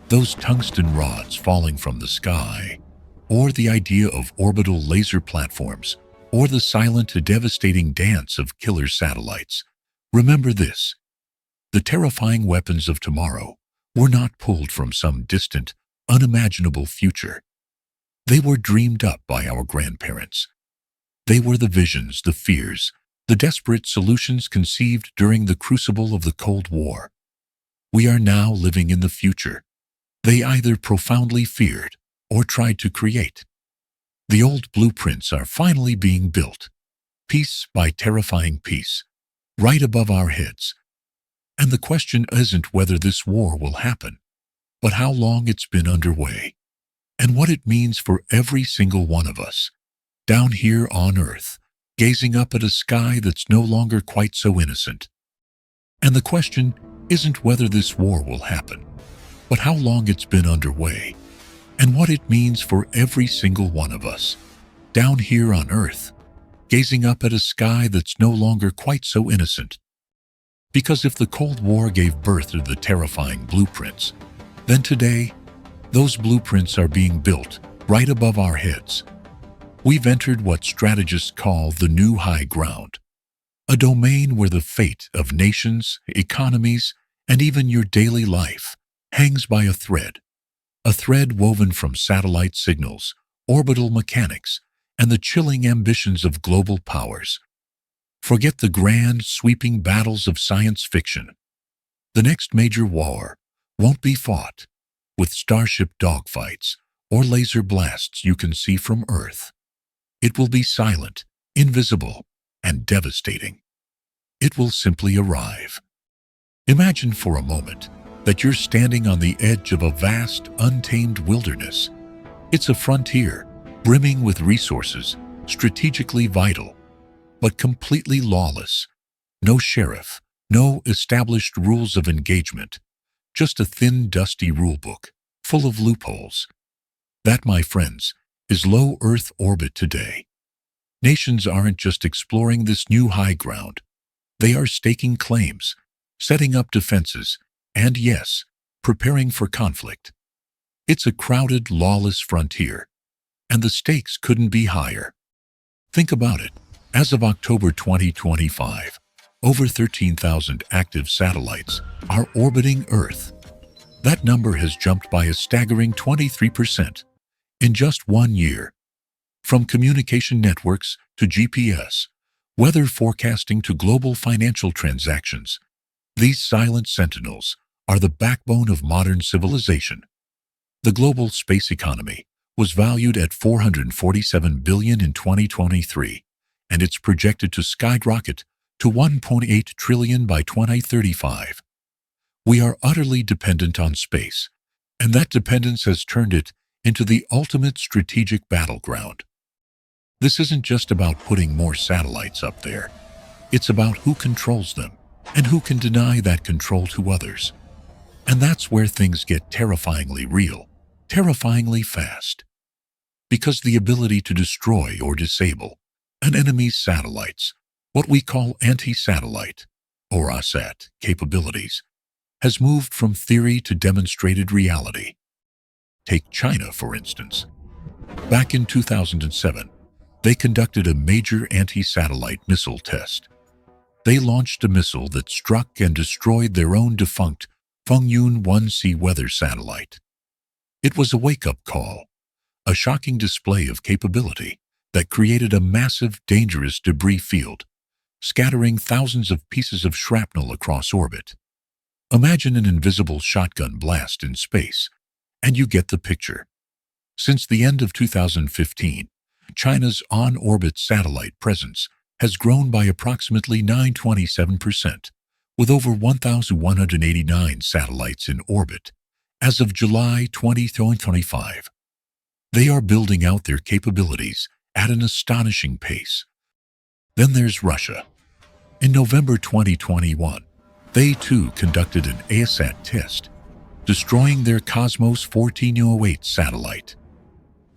those tungsten rods falling from the sky, or the idea of orbital laser platforms, or the silent, devastating dance of killer satellites, remember this. The terrifying weapons of tomorrow were not pulled from some distant, unimaginable future. They were dreamed up by our grandparents. They were the visions, the fears, the desperate solutions conceived during the crucible of the Cold War. We are now living in the future. They either profoundly feared or tried to create. The old blueprints are finally being built, piece by terrifying piece, right above our heads. And the question isn't whether this war will happen, but how long it's been underway, and what it means for every single one of us, down here on Earth, gazing up at a sky that's no longer quite so innocent. And the question isn't whether this war will happen, but how long it's been underway, and what it means for every single one of us, down here on Earth, gazing up at a sky that's no longer quite so innocent. Because if the Cold War gave birth to the terrifying blueprints, then today, those blueprints are being built right above our heads. We've entered what strategists call the new high ground, a domain where the fate of nations, economies, and even your daily life hangs by a thread woven from satellite signals, orbital mechanics, and the chilling ambitions of global powers. Forget the grand, sweeping battles of science fiction. The next major war won't be fought with starship dogfights or laser blasts you can see from Earth. It will be silent, invisible, and devastating. It will simply arrive. Imagine for a moment that you're standing on the edge of a vast, untamed wilderness. It's a frontier, brimming with resources, strategically vital, but completely lawless. No sheriff, no established rules of engagement, just a thin, dusty rulebook, full of loopholes. That, my friends, is low Earth orbit today. Nations aren't just exploring this new high ground. They are staking claims, setting up defenses, and yes, preparing for conflict. It's a crowded, lawless frontier, and the stakes couldn't be higher. Think about it. As of October 2025, over 13,000 active satellites are orbiting Earth. That number has jumped by a staggering 23% in just 1 year. From communication networks to GPS, weather forecasting to global financial transactions, these silent sentinels are the backbone of modern civilization. The global space economy was valued at $447 billion in 2023, and it's projected to skyrocket to $1.8 trillion by 2035. We are utterly dependent on space, and that dependence has turned it into the ultimate strategic battleground. This isn't just about putting more satellites up there. It's about who controls them and who can deny that control to others. And that's where things get terrifyingly real, terrifyingly fast. Because the ability to destroy or disable an enemy's satellites, what we call anti-satellite, or ASAT, capabilities, has moved from theory to demonstrated reality. Take China, for instance. Back in 2007, they conducted a major anti-satellite missile test. They launched a missile that struck and destroyed their own defunct Fengyun 1C weather satellite. It was a wake-up call, a shocking display of capability that created a massive, dangerous debris field, scattering thousands of pieces of shrapnel across orbit. Imagine an invisible shotgun blast in space, and you get the picture. Since the end of 2015, China's on-orbit satellite presence has grown by approximately 927%, with over 1,189 satellites in orbit as of July 2025. They are building out their capabilities at an astonishing pace. Then there's Russia. In November 2021, they too conducted an ASAT test, destroying their Cosmos 1408 satellite.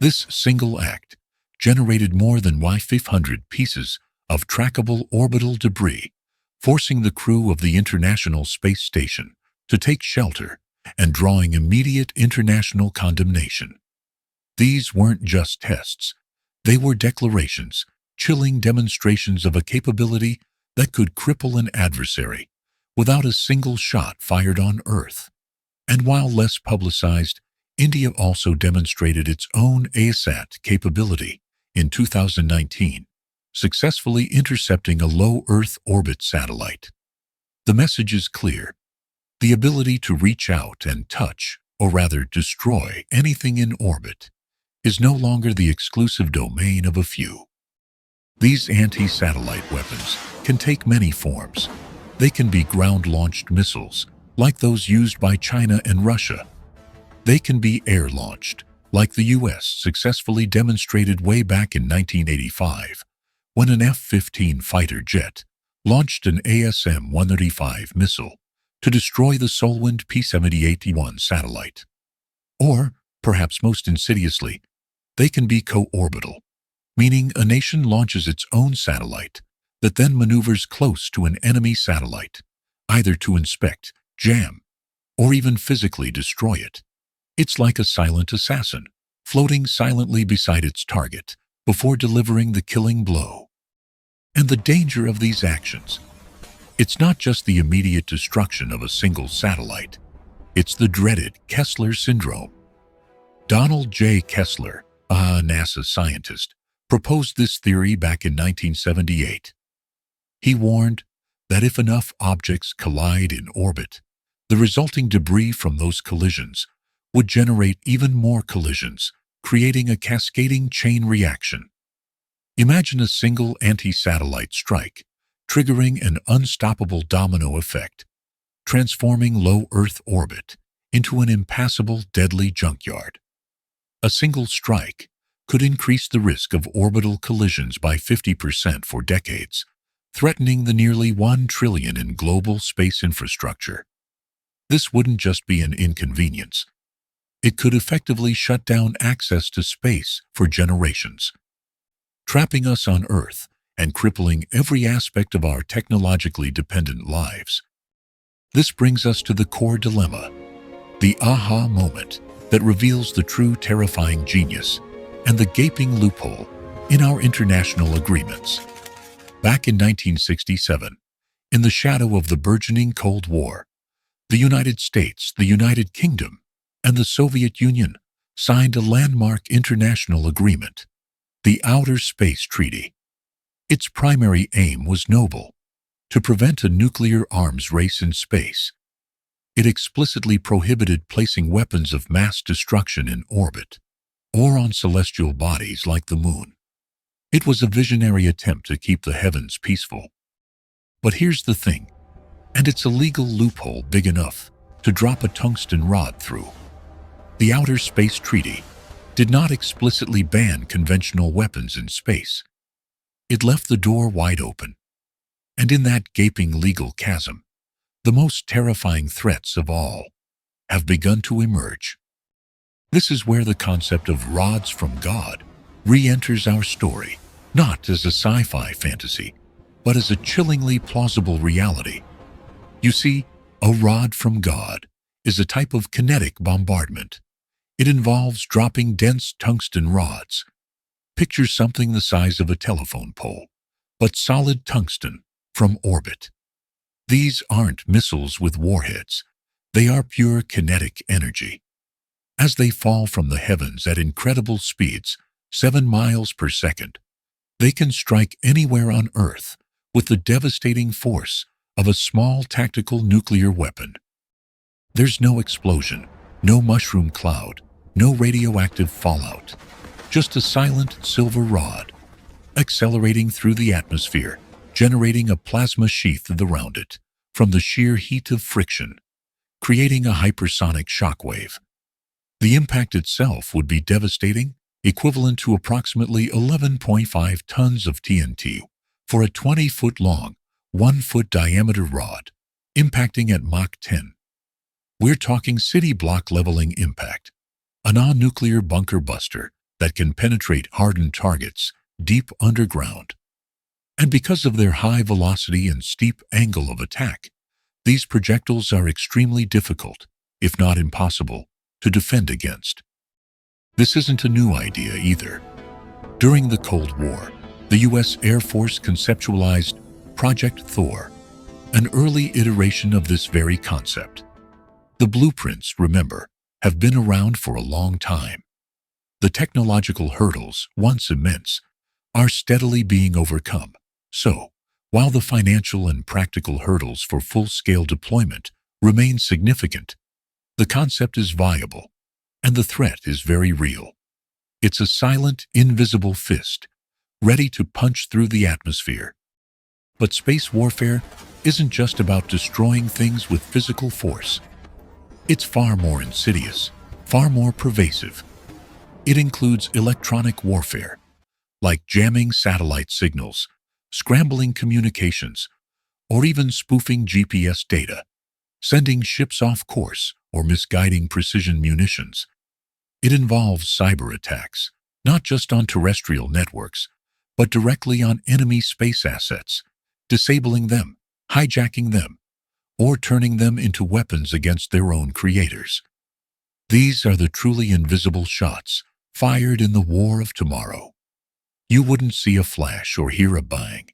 This single act generated more than 500 pieces of trackable orbital debris, forcing the crew of the International Space Station to take shelter and drawing immediate international condemnation. These weren't just tests. They were declarations, chilling demonstrations of a capability that could cripple an adversary without a single shot fired on Earth. And while less publicized, India also demonstrated its own ASAT capability in 2019, successfully intercepting a low Earth orbit satellite. The message is clear. The ability to reach out and touch, or rather destroy, anything in orbit is no longer the exclusive domain of a few. These anti-satellite weapons can take many forms. They can be ground-launched missiles, like those used by China and Russia. They can be air-launched, like the U.S. successfully demonstrated way back in 1985, when an F-15 fighter jet launched an ASM-135 missile to destroy the Solwind P-7081 satellite. Or, perhaps most insidiously, they can be co-orbital, meaning a nation launches its own satellite that then maneuvers close to an enemy satellite, either to inspect, jam, or even physically destroy it. It's like a silent assassin, floating silently beside its target before delivering the killing blow. And the danger of these actions. It's not just the immediate destruction of a single satellite. It's the dreaded Kessler syndrome. Donald J. Kessler, a NASA scientist, proposed this theory back in 1978. He warned that if enough objects collide in orbit, the resulting debris from those collisions would generate even more collisions, creating a cascading chain reaction. Imagine a single anti-satellite strike, triggering an unstoppable domino effect, transforming low Earth orbit into an impassable, deadly junkyard. A single strike could increase the risk of orbital collisions by 50% for decades, threatening the nearly $1 trillion in global space infrastructure. This wouldn't just be an inconvenience. It could effectively shut down access to space for generations, trapping us on Earth and crippling every aspect of our technologically dependent lives. This brings us to the core dilemma, the aha moment that reveals the true terrifying genius and the gaping loophole in our international agreements. Back in 1967, in the shadow of the burgeoning Cold War, the United States, the United Kingdom, and the Soviet Union signed a landmark international agreement, the Outer Space Treaty. Its primary aim was noble: to prevent a nuclear arms race in space. It explicitly prohibited placing weapons of mass destruction in orbit or on celestial bodies like the Moon. It was a visionary attempt to keep the heavens peaceful. But here's the thing, and it's a legal loophole big enough to drop a tungsten rod through. The Outer Space Treaty did not explicitly ban conventional weapons in space. It left the door wide open. And in that gaping legal chasm, the most terrifying threats of all have begun to emerge. This is where the concept of rods from God re-enters our story, not as a sci-fi fantasy, but as a chillingly plausible reality. You see, a rod from God is a type of kinetic bombardment. It involves dropping dense tungsten rods. Picture something the size of a telephone pole, but solid tungsten from orbit. These aren't missiles with warheads. They are pure kinetic energy. As they fall from the heavens at incredible speeds, 7 miles per second, they can strike anywhere on Earth with the devastating force of a small tactical nuclear weapon. There's no explosion, no mushroom cloud, no radioactive fallout, just a silent silver rod, accelerating through the atmosphere, generating a plasma sheath around it from the sheer heat of friction, creating a hypersonic shockwave. The impact itself would be devastating, equivalent to approximately 11.5 tons of TNT for a 20-foot-long, 1-foot diameter rod, impacting at Mach 10. We're talking city block leveling impact, a non-nuclear bunker buster that can penetrate hardened targets deep underground. And because of their high velocity and steep angle of attack, these projectiles are extremely difficult, if not impossible, to defend against. This isn't a new idea either. During the Cold War, the U.S. Air Force conceptualized Project Thor, an early iteration of this very concept. The blueprints, remember, have been around for a long time. The technological hurdles, once immense, are steadily being overcome. So, while the financial and practical hurdles for full-scale deployment remain significant, the concept is viable, and the threat is very real. It's a silent, invisible fist, ready to punch through the atmosphere. But space warfare isn't just about destroying things with physical force. It's far more insidious, far more pervasive. It includes electronic warfare, like jamming satellite signals, scrambling communications, or even spoofing GPS data, sending ships off course or misguiding precision munitions. It involves cyber attacks, not just on terrestrial networks, but directly on enemy space assets, disabling them, hijacking them, or turning them into weapons against their own creators. These are the truly invisible shots fired in the war of tomorrow. You wouldn't see a flash or hear a bang.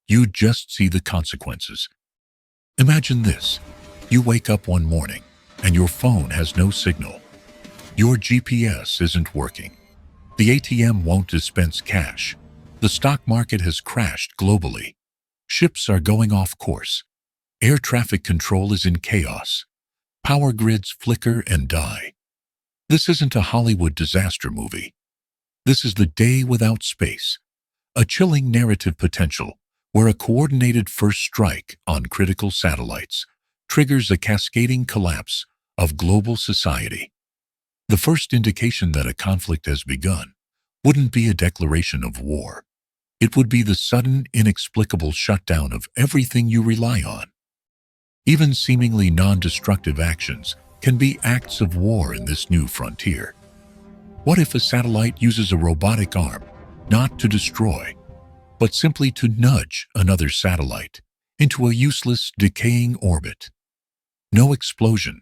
You'd just see the consequences. Imagine this. You wake up one morning and your phone has no signal. Your GPS isn't working. The ATM won't dispense cash. The stock market has crashed globally. Ships are going off course. Air traffic control is in chaos. Power grids flicker and die. This isn't a Hollywood disaster movie. This is the day without space, a chilling narrative potential where a coordinated first strike on critical satellites triggers a cascading collapse of global society. The first indication that a conflict has begun wouldn't be a declaration of war. It would be the sudden, inexplicable shutdown of everything you rely on. Even seemingly non-destructive actions can be acts of war in this new frontier. What if a satellite uses a robotic arm, not to destroy, but simply to nudge another satellite into a useless, decaying orbit? No explosion,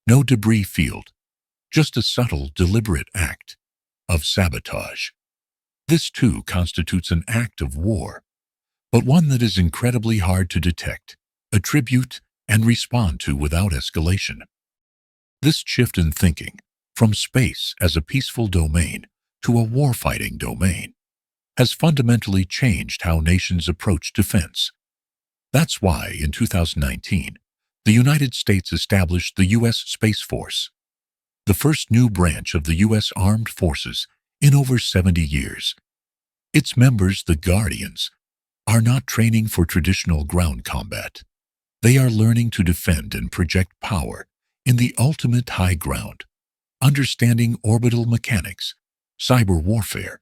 no debris field, just a subtle, deliberate act of sabotage. This too constitutes an act of war, but one that is incredibly hard to detect, attribute, and respond to without escalation. This shift in thinking, from space as a peaceful domain to a warfighting domain, has fundamentally changed how nations approach defense. That's why, in 2019, the United States established the U.S. Space Force, the first new branch of the U.S. Armed Forces in over 70 years. Its members, the Guardians, are not training for traditional ground combat. They are learning to defend and project power in the ultimate high ground, understanding orbital mechanics, cyber warfare,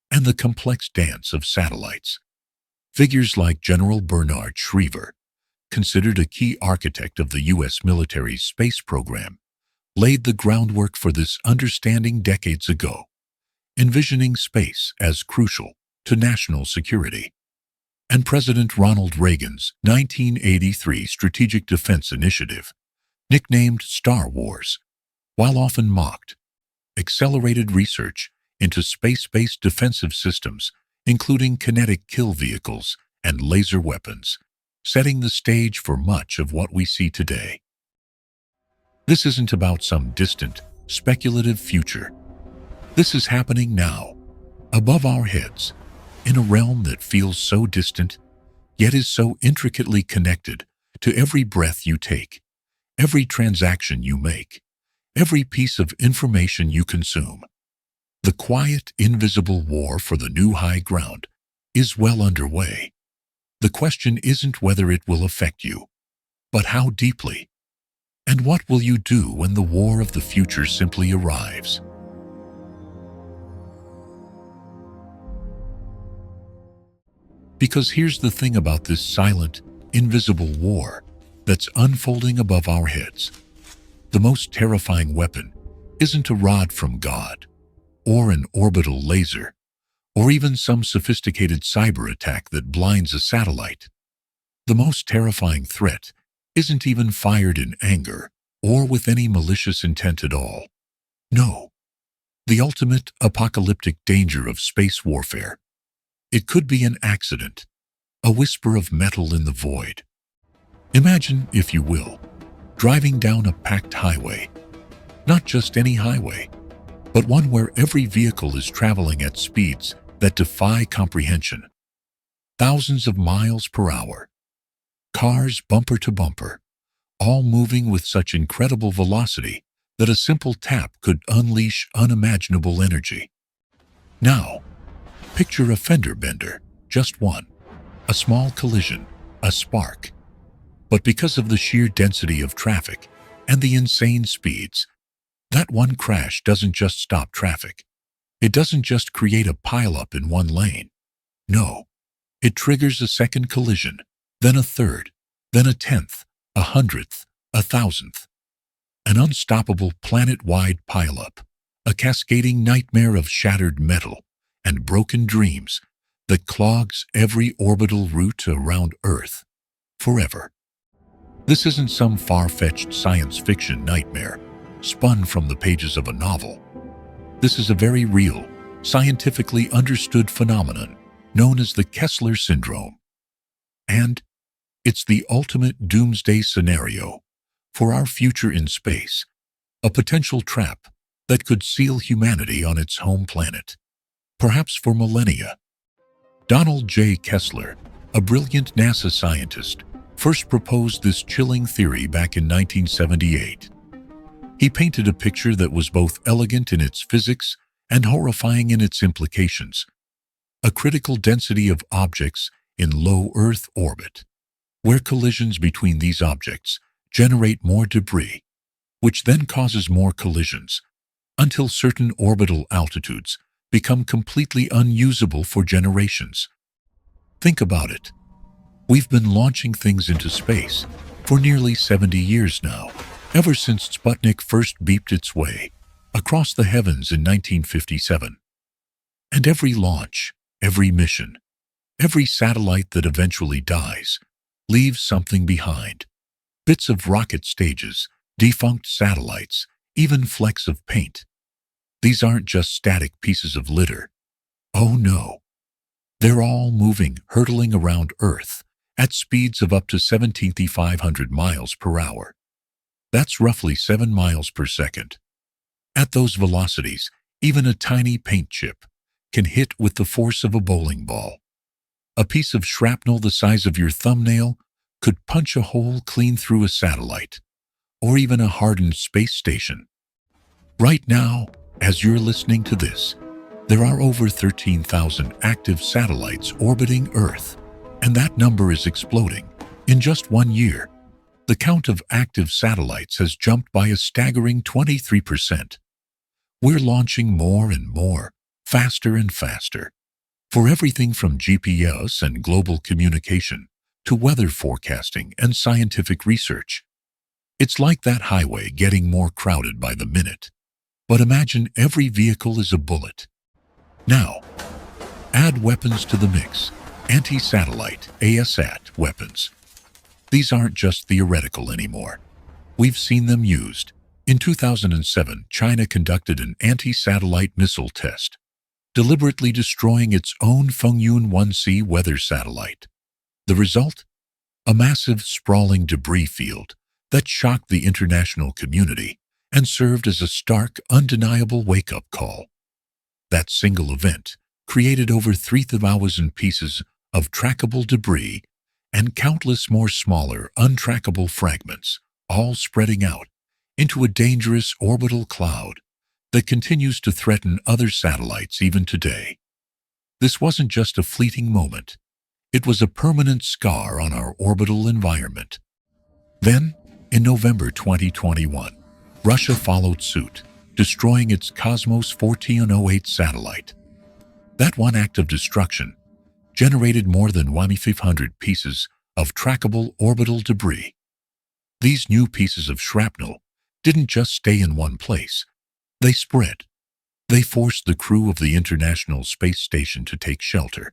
and the complex dance of satellites. Figures like General Bernard Schriever, considered a key architect of the U.S. military's space program, laid the groundwork for this understanding decades ago, envisioning space as crucial to national security. And President Ronald Reagan's 1983 Strategic Defense Initiative, nicknamed Star Wars, while often mocked, accelerated research into space-based defensive systems, including kinetic kill vehicles and laser weapons, setting the stage for much of what we see today. This isn't about some distant, speculative future. This is happening now, above our heads, in a realm that feels so distant, yet is so intricately connected to every breath you take, every transaction you make, every piece of information you consume. The quiet, invisible war for the new high ground is well underway. The question isn't whether it will affect you, but how deeply. And what will you do when the war of the future simply arrives? Because here's the thing about this silent, invisible war that's unfolding above our heads. The most terrifying weapon isn't a rod from God, or an orbital laser, or even some sophisticated cyber attack that blinds a satellite. The most terrifying threat isn't even fired in anger or with any malicious intent at all. No, the ultimate apocalyptic danger of space warfare. It could be an accident, a whisper of metal in the void. Imagine, if you will, driving down a packed highway. Not just any highway, but one where every vehicle is traveling at speeds that defy comprehension. Thousands of miles per hour. Cars bumper to bumper, all moving with such incredible velocity that a simple tap could unleash unimaginable energy. Now, picture a fender bender, just one. A small collision, a spark. But because of the sheer density of traffic and the insane speeds, that one crash doesn't just stop traffic. It doesn't just create a pileup in one lane. No, it triggers a second collision, then a third, then a 10th, a 100th, a 1,000th. An unstoppable planet-wide pileup, a cascading nightmare of shattered metal and broken dreams that clogs every orbital route around Earth forever. This isn't some far-fetched science fiction nightmare spun from the pages of a novel. This is a very real, scientifically understood phenomenon known as the Kessler syndrome. And it's the ultimate doomsday scenario for our future in space, a potential trap that could seal humanity on its home planet, perhaps for millennia. Donald J. Kessler, a brilliant NASA scientist, first proposed this chilling theory back in 1978. He painted a picture that was both elegant in its physics and horrifying in its implications. A critical density of objects in low Earth orbit, where collisions between these objects generate more debris, which then causes more collisions, until certain orbital altitudes become completely unusable for generations. Think about it. We've been launching things into space for nearly 70 years now, ever since Sputnik first beeped its way across the heavens in 1957. And every launch, every mission, every satellite that eventually dies, leaves something behind. Bits of rocket stages, defunct satellites, even flecks of paint. These aren't just static pieces of litter. Oh no. They're all moving, hurtling around Earth at speeds of up to 17,500 miles per hour. That's roughly 7 miles per second. At those velocities, even a tiny paint chip can hit with the force of a bowling ball. A piece of shrapnel the size of your thumbnail could punch a hole clean through a satellite, or even a hardened space station. Right now, as you're listening to this, there are over 13,000 active satellites orbiting Earth, and that number is exploding. In just 1 year, the count of active satellites has jumped by a staggering 23%. We're launching more and more, faster and faster, for everything from GPS and global communication to weather forecasting and scientific research. It's like that highway getting more crowded by the minute. But imagine every vehicle is a bullet. Now, add weapons to the mix. Anti-satellite, ASAT weapons. These aren't just theoretical anymore. We've seen them used. In 2007, China conducted an anti-satellite missile test, deliberately destroying its own Fengyun 1C weather satellite. The result? A massive, sprawling debris field that shocked the international community and served as a stark, undeniable wake-up call. That single event created over 3,000 pieces of trackable debris and countless more smaller, untrackable fragments, all spreading out into a dangerous orbital cloud that continues to threaten other satellites even today. This wasn't just a fleeting moment. It was a permanent scar on our orbital environment. Then, in November 2021, Russia followed suit, destroying its Cosmos 1408 satellite. That one act of destruction generated more than 1,500 pieces of trackable orbital debris. These new pieces of shrapnel didn't just stay in one place. They spread. They forced the crew of the International Space Station to take shelter,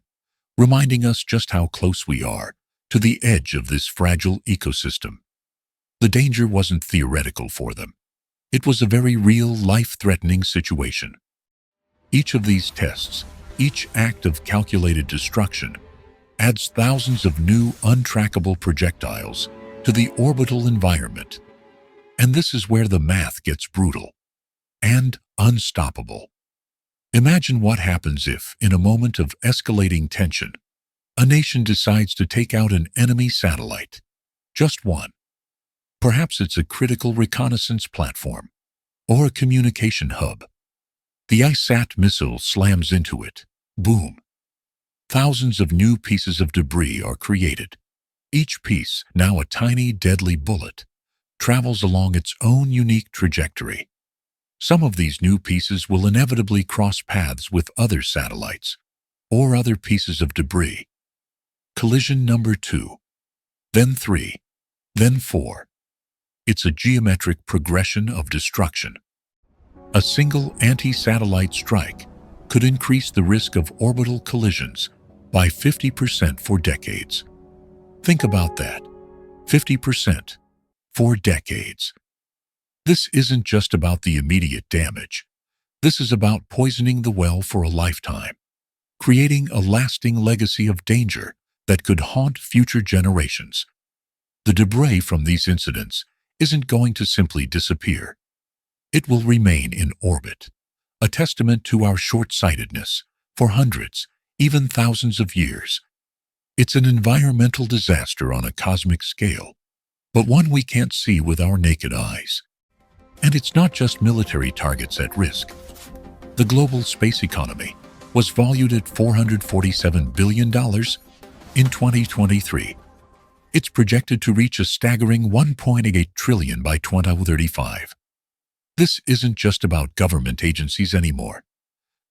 reminding us just how close we are to the edge of this fragile ecosystem. The danger wasn't theoretical for them. It was a very real, life-threatening situation. Each of these tests, each act of calculated destruction, adds thousands of new, untrackable projectiles to the orbital environment. And this is where the math gets brutal and unstoppable. Imagine what happens if, in a moment of escalating tension, a nation decides to take out an enemy satellite. Just one. Perhaps it's a critical reconnaissance platform or a communication hub. The ISAT missile slams into it. Boom. Thousands of new pieces of debris are created. Each piece, now a tiny, deadly bullet, travels along its own unique trajectory. Some of these new pieces will inevitably cross paths with other satellites or other pieces of debris. Collision number 2, then 3, then 4. It's a geometric progression of destruction. A single anti-satellite strike could increase the risk of orbital collisions by 50% for decades. Think about that. 50% for decades. This isn't just about the immediate damage. This is about poisoning the well for a lifetime, creating a lasting legacy of danger that could haunt future generations. The debris from these incidents isn't going to simply disappear. It will remain in orbit, a testament to our short-sightedness for hundreds, even thousands of years. It's an environmental disaster on a cosmic scale, but one we can't see with our naked eyes. And it's not just military targets at risk. The global space economy was valued at $447 billion in 2023. It's projected to reach a staggering $1.8 trillion by 2035. This isn't just about government agencies anymore.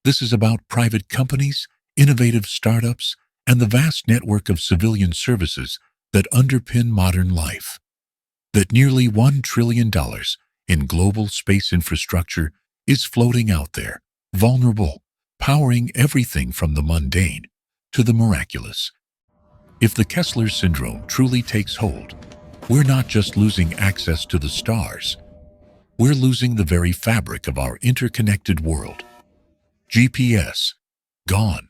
This is about private companies, innovative startups, and the vast network of civilian services that underpin modern life. That nearly $1 trillion in global space infrastructure is floating out there, vulnerable, powering everything from the mundane to the miraculous. If the Kessler syndrome truly takes hold, we're not just losing access to the stars. We're losing the very fabric of our interconnected world. GPS, gone.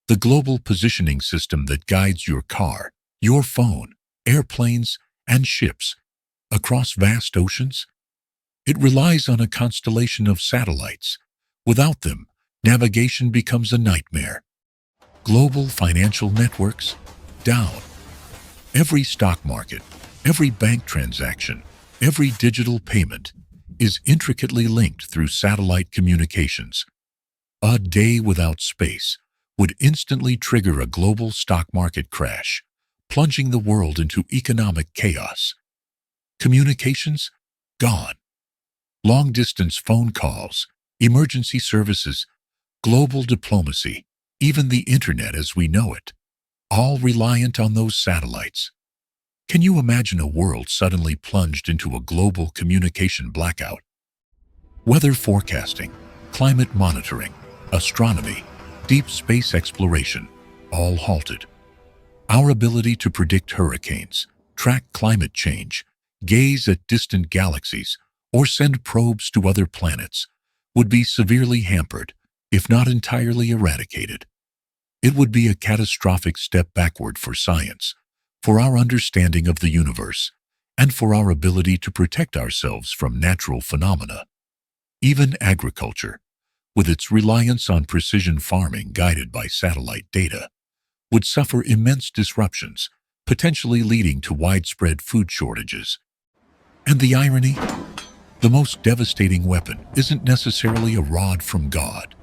The global positioning system that guides your car, your phone, airplanes, and ships across vast oceans? It relies on a constellation of satellites. Without them, navigation becomes a nightmare. Global financial networks? Down. Every stock market, every bank transaction, every digital payment is intricately linked through satellite communications. A day without space would instantly trigger a global stock market crash, plunging the world into economic chaos. Communications? Gone. Long-distance phone calls, emergency services, global diplomacy, even the internet as we know it, all reliant on those satellites. Can you imagine a world suddenly plunged into a global communication blackout? Weather forecasting, climate monitoring, astronomy, deep space exploration, all halted. Our ability to predict hurricanes, track climate change, gaze at distant galaxies, or send probes to other planets would be severely hampered, if not entirely eradicated. It would be a catastrophic step backward for science, for our understanding of the universe, and for our ability to protect ourselves from natural phenomena. Even agriculture, with its reliance on precision farming guided by satellite data, would suffer immense disruptions, potentially leading to widespread food shortages. And the irony? The most devastating weapon isn't necessarily a rod from God,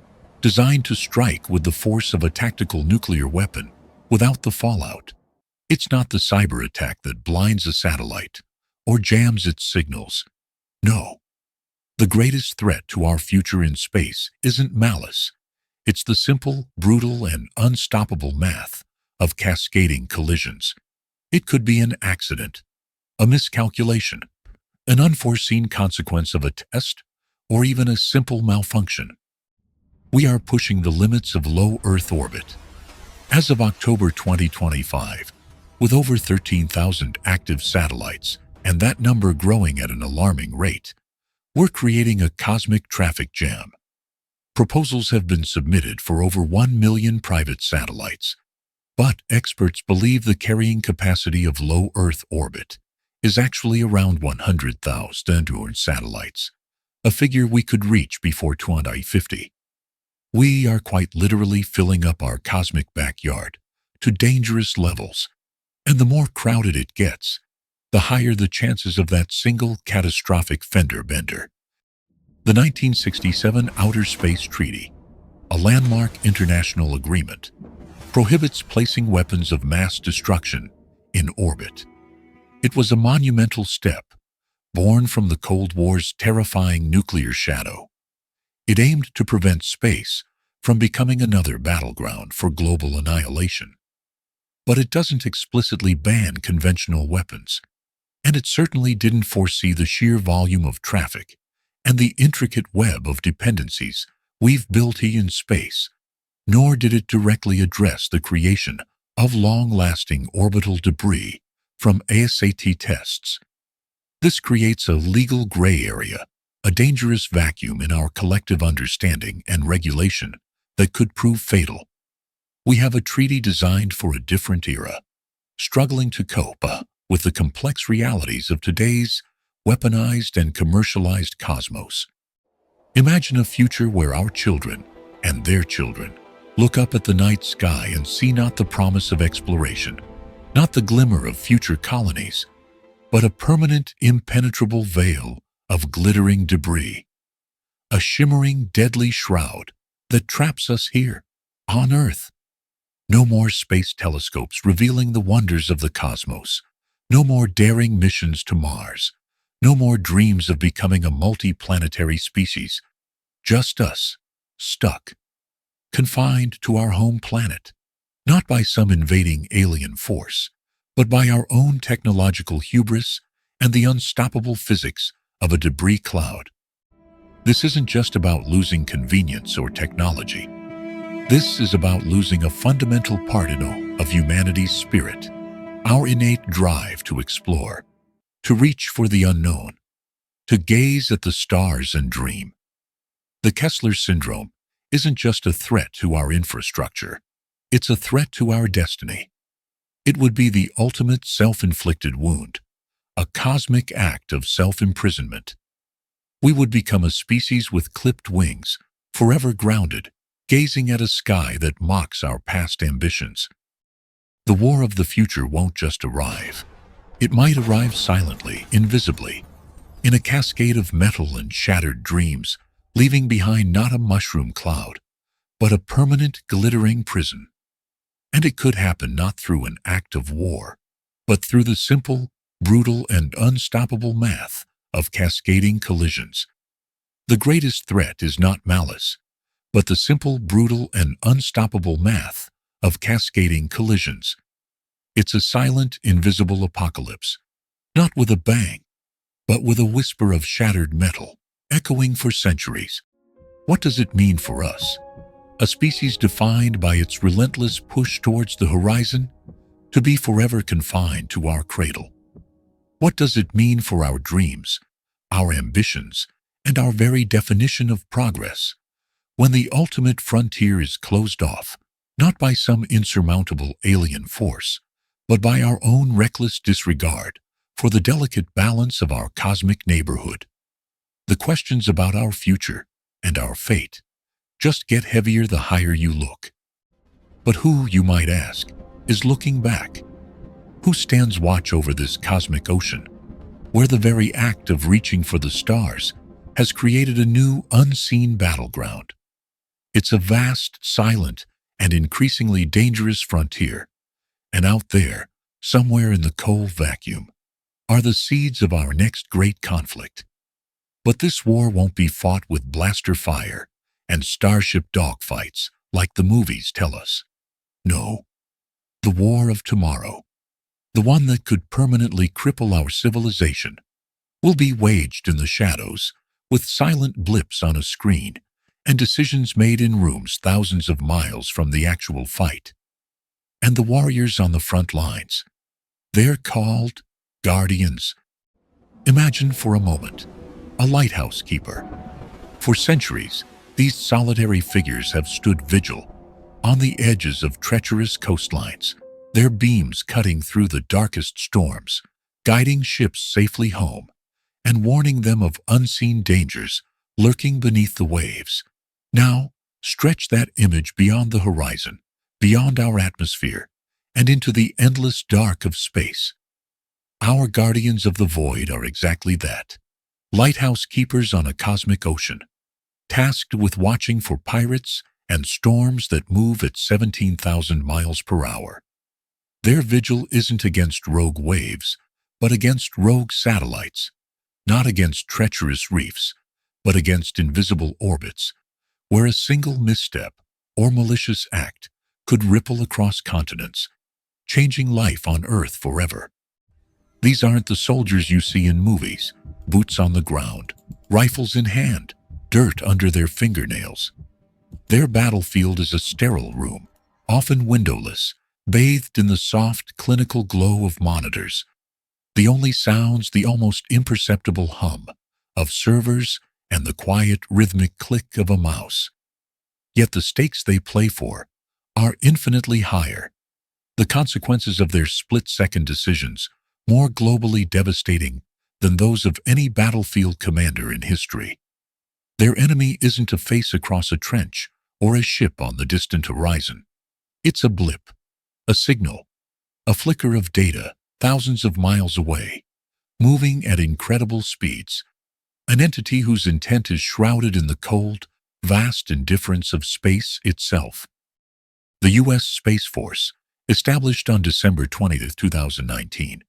designed to strike with the force of a tactical nuclear weapon without the fallout. It's not the cyber attack that blinds a satellite or jams its signals. No. The greatest threat to our future in space isn't malice. It's the simple, brutal, and unstoppable math of cascading collisions. It could be an accident, a miscalculation, an unforeseen consequence of a test, or even a simple malfunction. We are pushing the limits of low Earth orbit. As of October 2025, with over 13,000 active satellites, and that number growing at an alarming rate, we're creating a cosmic traffic jam. Proposals have been submitted for over 1 million private satellites, but experts believe the carrying capacity of low Earth orbit is actually around 100,000 satellites, a figure we could reach before 2050. We are quite literally filling up our cosmic backyard to dangerous levels, and the more crowded it gets, the higher the chances of that single catastrophic fender bender. The 1967 Outer Space Treaty, a landmark international agreement, prohibits placing weapons of mass destruction in orbit. It was a monumental step, born from the Cold War's terrifying nuclear shadow. It aimed to prevent space from becoming another battleground for global annihilation. But it doesn't explicitly ban conventional weapons, and it certainly didn't foresee the sheer volume of traffic and the intricate web of dependencies we've built here in space, nor did it directly address the creation of long-lasting orbital debris from ASAT tests. This creates a legal gray area, a dangerous vacuum in our collective understanding and regulation that could prove fatal. We have a treaty designed for a different era, struggling to cope with the complex realities of today's weaponized and commercialized cosmos. Imagine a future where our children and their children look up at the night sky and see not the promise of exploration, not the glimmer of future colonies, but a permanent, impenetrable veil of glittering debris, a shimmering, deadly shroud that traps us here, on Earth. No more space telescopes revealing the wonders of the cosmos, no more daring missions to Mars, no more dreams of becoming a multi-planetary species, just us, stuck, confined to our home planet, not by some invading alien force, but by our own technological hubris and the unstoppable physics of a debris cloud. This isn't just about losing convenience or technology. This is about losing a fundamental part of humanity's spirit, our innate drive to explore, to reach for the unknown, to gaze at the stars and dream. The Kessler syndrome isn't just a threat to our infrastructure. It's a threat to our destiny. It would be the ultimate self-inflicted wound, a cosmic act of self-imprisonment. We would become a species with clipped wings, forever grounded, gazing at a sky that mocks our past ambitions. The war of the future won't just arrive. It might arrive silently, invisibly, in a cascade of metal and shattered dreams, leaving behind not a mushroom cloud, but a permanent, glittering prison. And it could happen not through an act of war, but through the simple, brutal, and unstoppable math of cascading collisions. The greatest threat is not malice, but the simple, brutal, and unstoppable math of cascading collisions. It's a silent, invisible apocalypse, not with a bang, but with a whisper of shattered metal, echoing for centuries. What does it mean for us? A species defined by its relentless push towards the horizon, to be forever confined to our cradle. What does it mean for our dreams, our ambitions, and our very definition of progress, when the ultimate frontier is closed off, not by some insurmountable alien force, but by our own reckless disregard for the delicate balance of our cosmic neighborhood? The questions about our future and our fate just get heavier the higher you look. But who, you might ask, is looking back? Who stands watch over this cosmic ocean, where the very act of reaching for the stars has created a new, unseen battleground? It's a vast, silent, and increasingly dangerous frontier. And out there, somewhere in the cold vacuum, are the seeds of our next great conflict. But this war won't be fought with blaster fire and starship dogfights like the movies tell us. No, the war of tomorrow, the one that could permanently cripple our civilization, will be waged in the shadows, with silent blips on a screen and decisions made in rooms thousands of miles from the actual fight. And the warriors on the front lines, they're called guardians. Imagine for a moment a lighthouse keeper. For centuries, these solitary figures have stood vigil on the edges of treacherous coastlines, their beams cutting through the darkest storms, guiding ships safely home, and warning them of unseen dangers lurking beneath the waves. Now, stretch that image beyond the horizon, beyond our atmosphere, and into the endless dark of space. Our guardians of the void are exactly that, lighthouse keepers on a cosmic ocean, tasked with watching for pirates and storms that move at 17,000 miles per hour. Their vigil isn't against rogue waves, but against rogue satellites, not against treacherous reefs, but against invisible orbits, where a single misstep or malicious act could ripple across continents, changing life on Earth forever. These aren't the soldiers you see in movies, boots on the ground, rifles in hand, dirt under their fingernails. Their battlefield is a sterile room, often windowless, bathed in the soft, clinical glow of monitors. The only sounds, the almost imperceptible hum of servers and the quiet, rhythmic click of a mouse. Yet the stakes they play for are infinitely higher. The consequences of their split-second decisions more globally devastating than those of any battlefield commander in history. Their enemy isn't a face across a trench or a ship on the distant horizon. It's a blip, a signal, a flicker of data thousands of miles away, moving at incredible speeds, an entity whose intent is shrouded in the cold, vast indifference of space itself. The U.S. Space Force, established on December 20, 2019,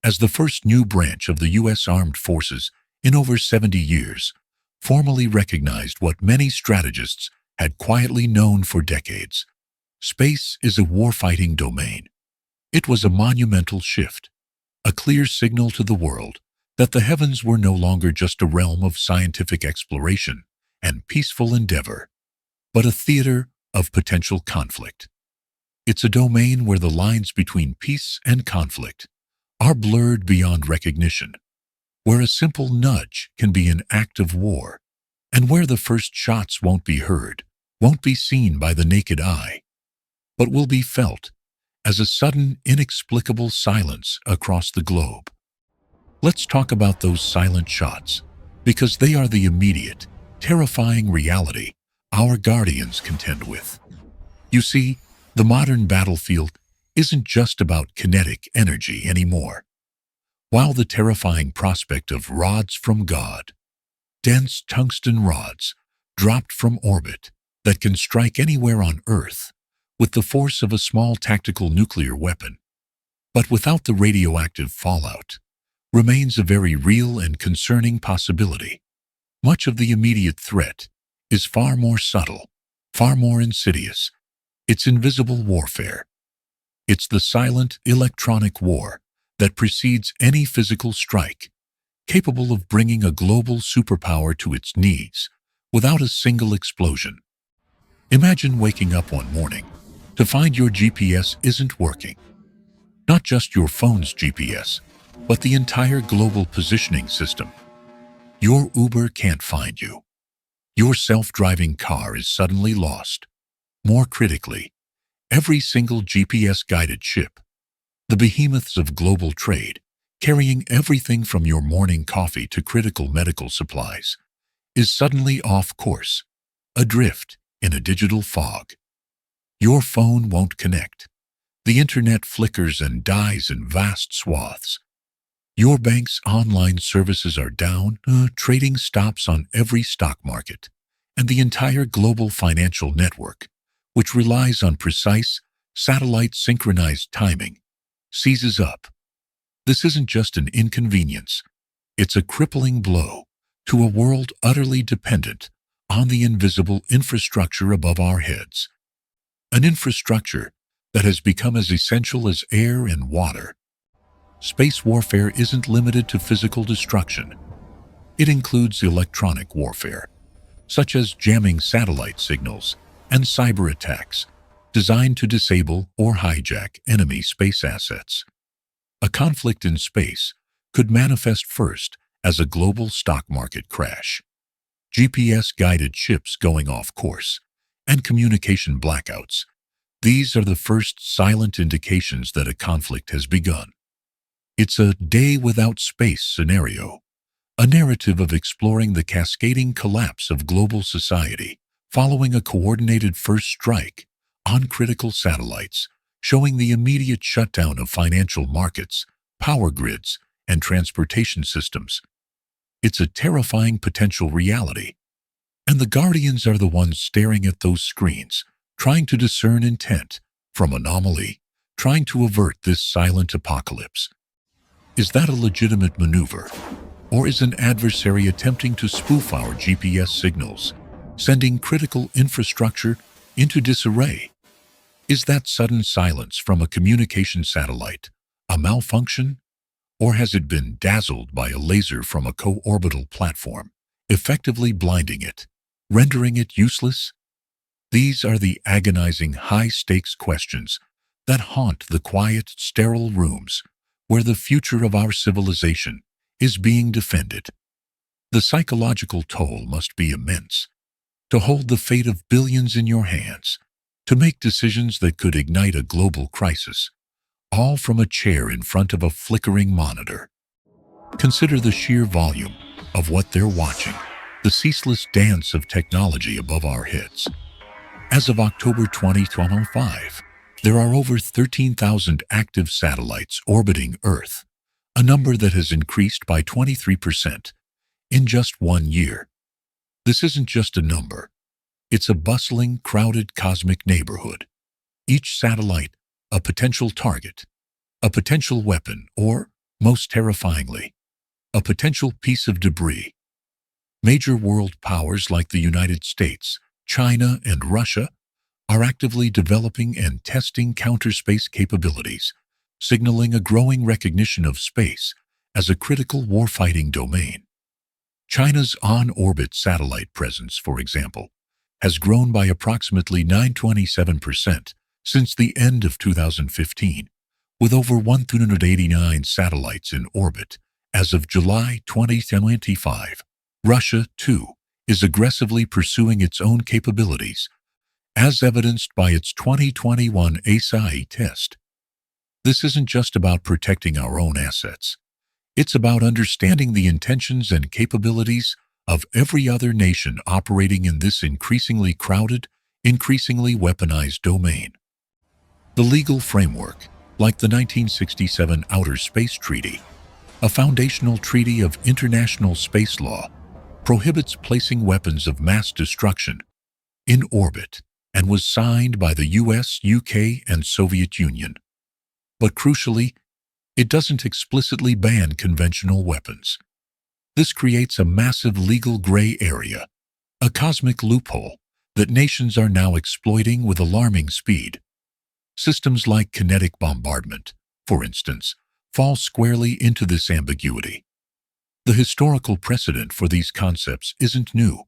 as the first new branch of the U.S. Armed Forces in over 70 years, formally recognized what many strategists had quietly known for decades. Space is a warfighting domain. It was a monumental shift, a clear signal to the world that the heavens were no longer just a realm of scientific exploration and peaceful endeavor, but a theater of potential conflict. It's a domain where the lines between peace and conflict are blurred beyond recognition, where a simple nudge can be an act of war, and where the first shots won't be heard, won't be seen by the naked eye, but will be felt as a sudden, inexplicable silence across the globe. Let's talk about those silent shots, because they are the immediate, terrifying reality our guardians contend with. You see, the modern battlefield isn't just about kinetic energy anymore. While the terrifying prospect of rods from God, dense tungsten rods dropped from orbit that can strike anywhere on Earth with the force of a small tactical nuclear weapon, but without the radioactive fallout, remains a very real and concerning possibility. Much of the immediate threat is far more subtle, far more insidious. It's invisible warfare. It's the silent electronic war that precedes any physical strike, capable of bringing a global superpower to its knees without a single explosion. Imagine waking up one morning to find your GPS isn't working. Not just your phone's GPS, but the entire global positioning system. Your Uber can't find you. Your self-driving car is suddenly lost. More critically, every single GPS-guided ship, the behemoths of global trade, carrying everything from your morning coffee to critical medical supplies, is suddenly off course, adrift in a digital fog. Your phone won't connect. The internet flickers and dies in vast swaths. Your bank's online services are down, trading stops on every stock market, and the entire global financial network, which relies on precise, satellite-synchronized timing, seizes up. This isn't just an inconvenience. It's a crippling blow to a world utterly dependent on the invisible infrastructure above our heads. An infrastructure that has become as essential as air and water. Space warfare isn't limited to physical destruction. It includes electronic warfare, such as jamming satellite signals and cyber attacks designed to disable or hijack enemy space assets. A conflict in space could manifest first as a global stock market crash, GPS-guided ships going off course, and communication blackouts. These are the first silent indications that a conflict has begun. It's a day without space scenario, a narrative of exploring the cascading collapse of global society following a coordinated first strike on critical satellites, showing the immediate shutdown of financial markets, power grids, and transportation systems. It's a terrifying potential reality, and the Guardians are the ones staring at those screens, trying to discern intent from anomaly, trying to avert this silent apocalypse. Is that a legitimate maneuver, or is an adversary attempting to spoof our GPS signals, sending critical infrastructure into disarray? Is that sudden silence from a communication satellite a malfunction, or has it been dazzled by a laser from a co-orbital platform, effectively blinding it, rendering it useless? These are the agonizing high-stakes questions that haunt the quiet, sterile rooms where the future of our civilization is being defended. The psychological toll must be immense. To hold the fate of billions in your hands, to make decisions that could ignite a global crisis, all from a chair in front of a flickering monitor. Consider the sheer volume of what they're watching, the ceaseless dance of technology above our heads. As of October 2025, there are over 13,000 active satellites orbiting Earth, a number that has increased by 23% in just 1 year. This isn't just a number. It's a bustling, crowded cosmic neighborhood. Each satellite a potential target, a potential weapon, or, most terrifyingly, a potential piece of debris. Major world powers like the United States, China, and Russia are actively developing and testing counterspace capabilities, signaling a growing recognition of space as a critical warfighting domain. China's on-orbit satellite presence, for example, has grown by approximately 927% since the end of 2015, with over 189 satellites in orbit as of July 2025. Russia, too, is aggressively pursuing its own capabilities, as evidenced by its 2021 ASAE test. This isn't just about protecting our own assets. It's about understanding the intentions and capabilities of every other nation operating in this increasingly crowded, increasingly weaponized domain. The legal framework, like the 1967 Outer Space Treaty, a foundational treaty of international space law, prohibits placing weapons of mass destruction in orbit and was signed by the US, UK, and Soviet Union. But crucially, it doesn't explicitly ban conventional weapons. This creates a massive legal gray area, a cosmic loophole that nations are now exploiting with alarming speed. Systems like kinetic bombardment, for instance, fall squarely into this ambiguity. The historical precedent for these concepts isn't new.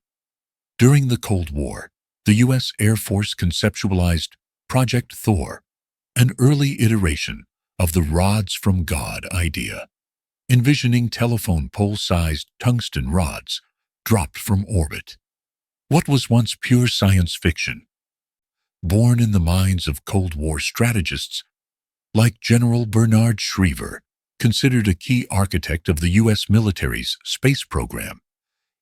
During the Cold War, the U.S. Air Force conceptualized Project Thor, an early iteration of the rods from God idea, envisioning telephone pole-sized tungsten rods dropped from orbit. What was once pure science fiction, born in the minds of Cold War strategists like General Bernard Schriever, considered a key architect of the U.S. military's space program,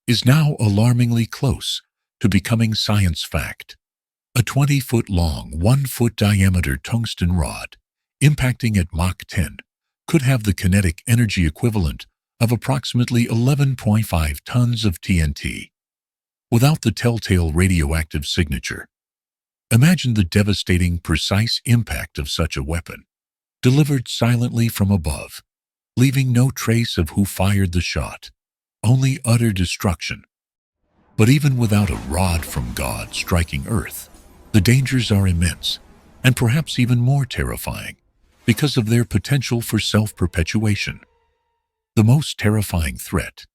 is now alarmingly close to becoming science fact. A 20-foot-long, 1-foot-diameter tungsten rod, impacting at Mach 10, could have the kinetic energy equivalent of approximately 11.5 tons of TNT. Without the telltale radioactive signature, imagine the devastating, precise impact of such a weapon, delivered silently from above, leaving no trace of who fired the shot, only utter destruction. But even without a rod from God striking Earth, the dangers are immense, and perhaps even more terrifying, because of their potential for self-perpetuation. The most terrifying threat,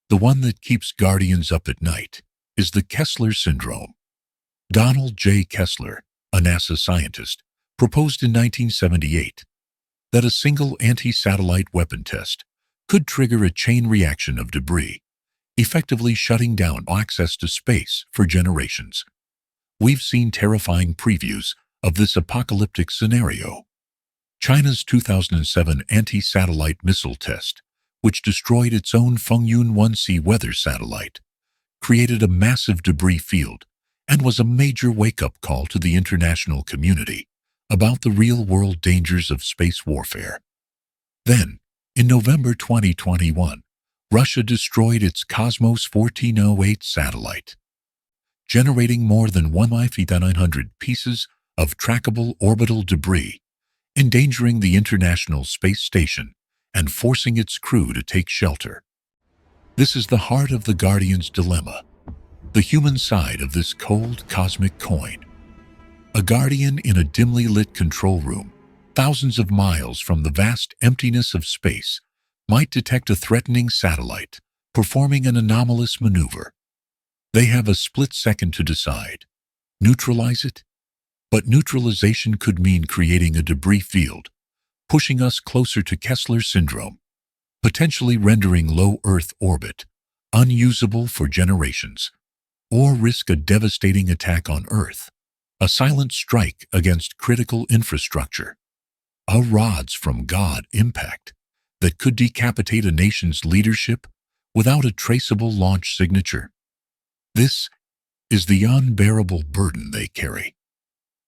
the one that keeps Guardians up at night, is the Kessler syndrome. Donald J. Kessler, a NASA scientist, proposed in 1978 that a single anti-satellite weapon test could trigger a chain reaction of debris, effectively shutting down access to space for generations. We've seen terrifying previews of this apocalyptic scenario. China's 2007 anti-satellite missile test, which destroyed its own Fengyun 1C weather satellite, created a massive debris field and was a major wake-up call to the international community about the real-world dangers of space warfare. Then, in November 2021, Russia destroyed its Cosmos 1408 satellite, generating more than 1,900 pieces of trackable orbital debris, endangering the International Space Station and forcing its crew to take shelter. This is the heart of the Guardian's dilemma, the human side of this cold cosmic coin. A Guardian in a dimly lit control room, thousands of miles from the vast emptiness of space, might detect a threatening satellite performing an anomalous maneuver. They have a split second to decide. Neutralize it? But neutralization could mean creating a debris field, pushing us closer to Kessler syndrome, potentially rendering low Earth orbit unusable for generations, or risk a devastating attack on Earth, a silent strike against critical infrastructure, a rods from God impact that could decapitate a nation's leadership without a traceable launch signature. This is the unbearable burden they carry.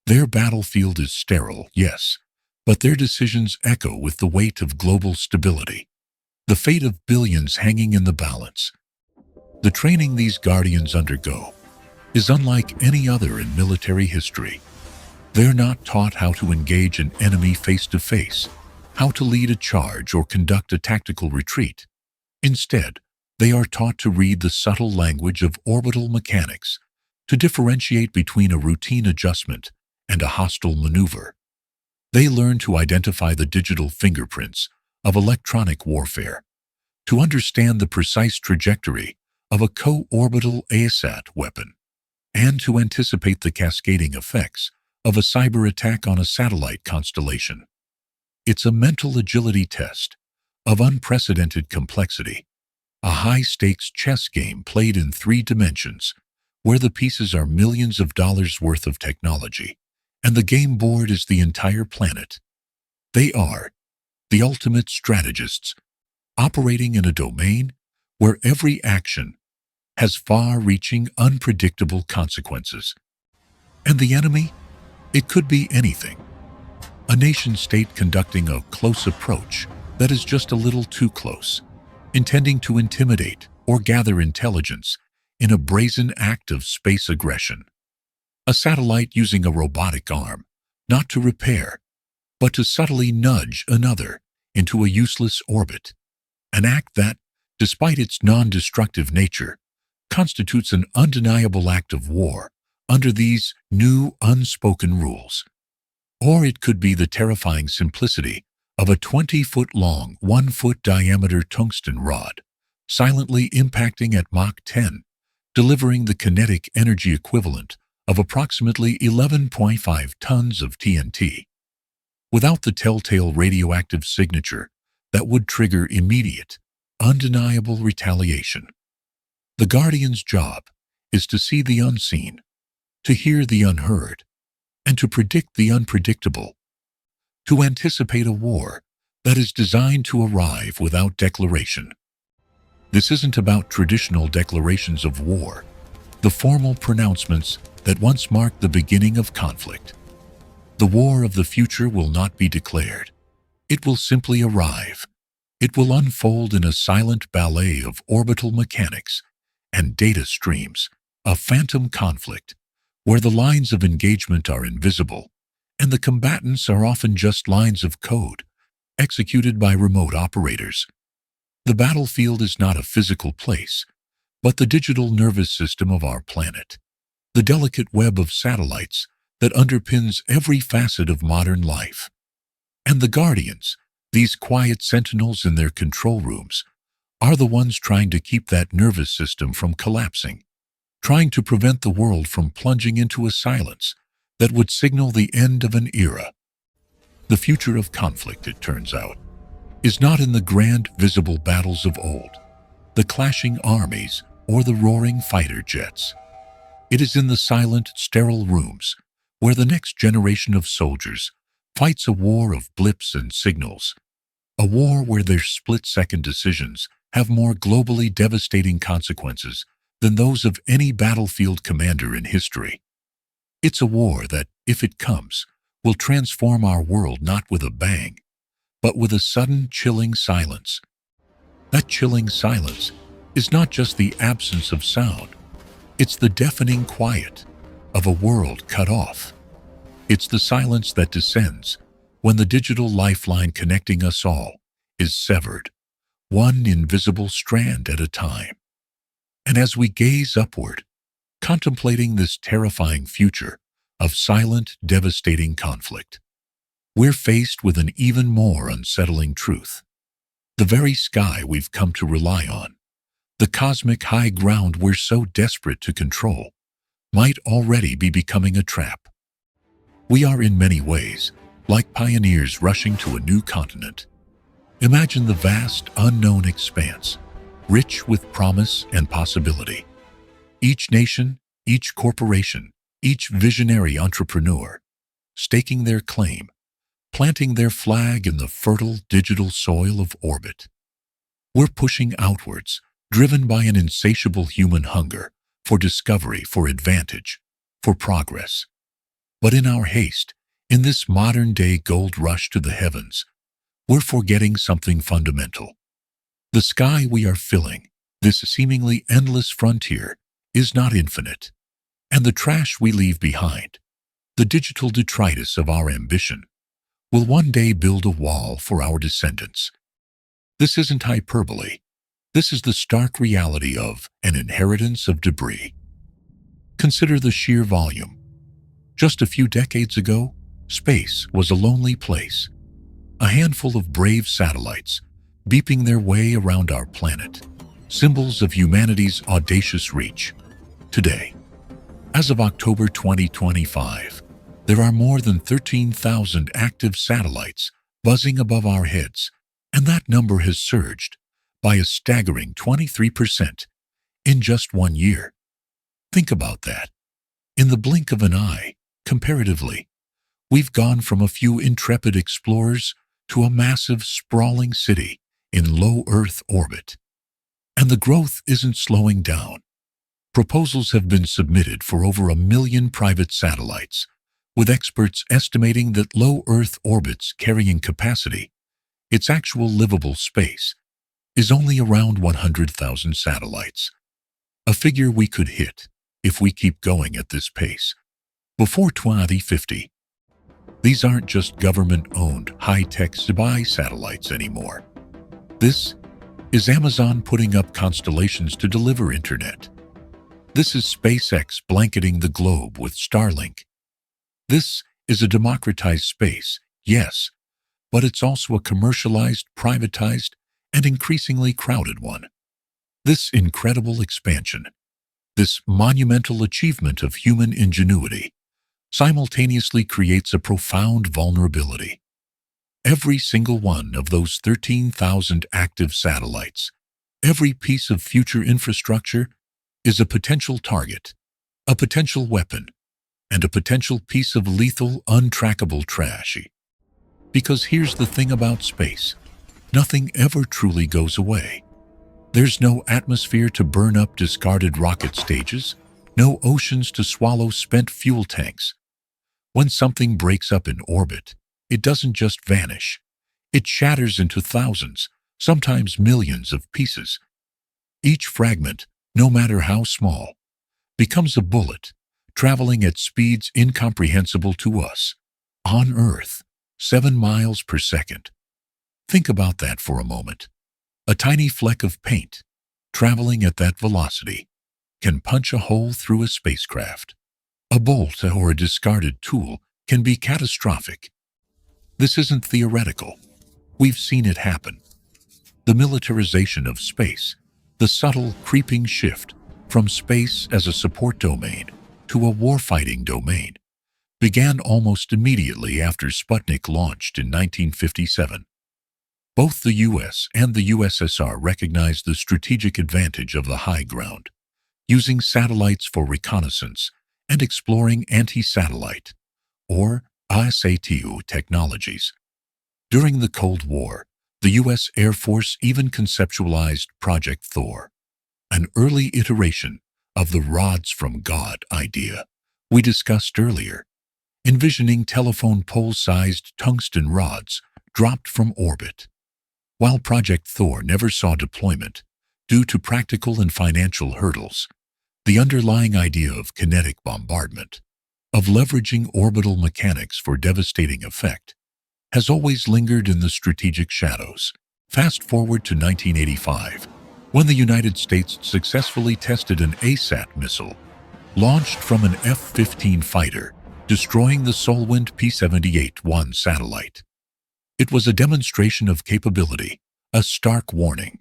Their battlefield is sterile, yes, but their decisions echo with the weight of global stability, the fate of billions hanging in the balance. The training these Guardians undergo is unlike any other in military history. They're not taught how to engage an enemy face-to-face, how to lead a charge or conduct a tactical retreat. Instead, they are taught to read the subtle language of orbital mechanics, to differentiate between a routine adjustment and a hostile maneuver. They learn to identify the digital fingerprints of electronic warfare, to understand the precise trajectory of a co-orbital ASAT weapon, and to anticipate the cascading effects of a cyber attack on a satellite constellation. It's a mental agility test of unprecedented complexity, a high-stakes chess game played in 3 dimensions, where the pieces are millions of dollars worth of technology, and the game board is the entire planet. They are the ultimate strategists, operating in a domain where every action has far-reaching, unpredictable consequences. And the enemy? It could be anything. A nation-state conducting a close approach that is just a little too close, intending to intimidate or gather intelligence in a brazen act of space aggression. A satellite using a robotic arm, not to repair, but to subtly nudge another into a useless orbit. An act that, despite its non-destructive nature, constitutes an undeniable act of war under these new unspoken rules. Or it could be the terrifying simplicity of a 20-foot-long, 1-foot-diameter tungsten rod, silently impacting at Mach 10, delivering the kinetic energy equivalent of approximately 11.5 tons of TNT. Without the telltale radioactive signature that would trigger immediate, undeniable retaliation. The Guardian's job is to see the unseen, to hear the unheard, and to predict the unpredictable, to anticipate a war that is designed to arrive without declaration. This isn't about traditional declarations of war, the formal pronouncements that once marked the beginning of conflict. The war of the future will not be declared. It will simply arrive. It will unfold in a silent ballet of orbital mechanics and data streams, a phantom conflict where the lines of engagement are invisible and the combatants are often just lines of code executed by remote operators. The battlefield is not a physical place, but the digital nervous system of our planet, the delicate web of satellites that underpins every facet of modern life. And the Guardians, these quiet sentinels in their control rooms, are the ones trying to keep that nervous system from collapsing, trying to prevent the world from plunging into a silence that would signal the end of an era. The future of conflict, it turns out, is not in the grand visible battles of old, the clashing armies or the roaring fighter jets. It is in the silent, sterile rooms where the next generation of soldiers fights a war of blips and signals, a war where their split-second decisions have more globally devastating consequences than those of any battlefield commander in history. It's a war that, if it comes, will transform our world not with a bang, but with a sudden, chilling silence. That chilling silence is not just the absence of sound. It's the deafening quiet of a world cut off. It's the silence that descends when the digital lifeline connecting us all is severed, one invisible strand at a time. And as we gaze upward, contemplating this terrifying future of silent, devastating conflict, we're faced with an even more unsettling truth. The very sky we've come to rely on, the cosmic high ground we're so desperate to control, might already be becoming a trap. We are in many ways like pioneers rushing to a new continent. Imagine the vast, unknown expanse, rich with promise and possibility. Each nation, each corporation, each visionary entrepreneur, staking their claim, planting their flag in the fertile digital soil of orbit. We're pushing outwards, driven by an insatiable human hunger for discovery, for advantage, for progress. But in our haste, in this modern-day gold rush to the heavens, we're forgetting something fundamental. The sky we are filling, this seemingly endless frontier, is not infinite. And the trash we leave behind, the digital detritus of our ambition, will one day build a wall for our descendants. This isn't hyperbole. This is the stark reality of an inheritance of debris. Consider the sheer volume. Just a few decades ago, space was a lonely place. A handful of brave satellites beeping their way around our planet, symbols of humanity's audacious reach. Today, as of October 2025, there are more than 13,000 active satellites buzzing above our heads, and that number has surged by a staggering 23% in just 1 year. Think about that. In the blink of an eye, comparatively, we've gone from a few intrepid explorers to a massive, sprawling city in low Earth orbit. And the growth isn't slowing down. Proposals have been submitted for over 1 million private satellites, with experts estimating that low Earth orbit's carrying capacity, its actual livable space, is only around 100,000 satellites, a figure we could hit if we keep going at this pace before 2050. These aren't just government-owned high-tech spy satellites anymore. This is Amazon putting up constellations to deliver internet. This is SpaceX blanketing the globe with Starlink. This is a democratized space, yes, but it's also a commercialized, privatized, and increasingly crowded one. This incredible expansion, this monumental achievement of human ingenuity, simultaneously creates a profound vulnerability. Every single one of those 13,000 active satellites, every piece of future infrastructure, is a potential target, a potential weapon, and a potential piece of lethal, untrackable trash. Because here's the thing about space: nothing ever truly goes away. There's no atmosphere to burn up discarded rocket stages, no oceans to swallow spent fuel tanks. When something breaks up in orbit, it doesn't just vanish. It shatters into thousands, sometimes millions of pieces. Each fragment, no matter how small, becomes a bullet, traveling at speeds incomprehensible to us. On Earth, 7 miles per second. Think about that for a moment. A tiny fleck of paint, traveling at that velocity, can punch a hole through a spacecraft. A bolt or a discarded tool can be catastrophic. This isn't theoretical. We've seen it happen. The militarization of space, the subtle, creeping shift from space as a support domain to a warfighting domain, began almost immediately after Sputnik launched in 1957. Both the US and the USSR recognized the strategic advantage of the high ground, using satellites for reconnaissance and exploring anti-satellite, or ISATU technologies. During the Cold War, the U.S. Air Force even conceptualized Project Thor, an early iteration of the rods from God idea we discussed earlier, envisioning telephone pole-sized tungsten rods dropped from orbit. While Project Thor never saw deployment due to practical and financial hurdles, the underlying idea of kinetic bombardment, of leveraging orbital mechanics for devastating effect, has always lingered in the strategic shadows. Fast forward to 1985, when the United States successfully tested an ASAT missile, launched from an F-15 fighter, destroying the Solwind P-78-1 satellite. It was a demonstration of capability, a stark warning.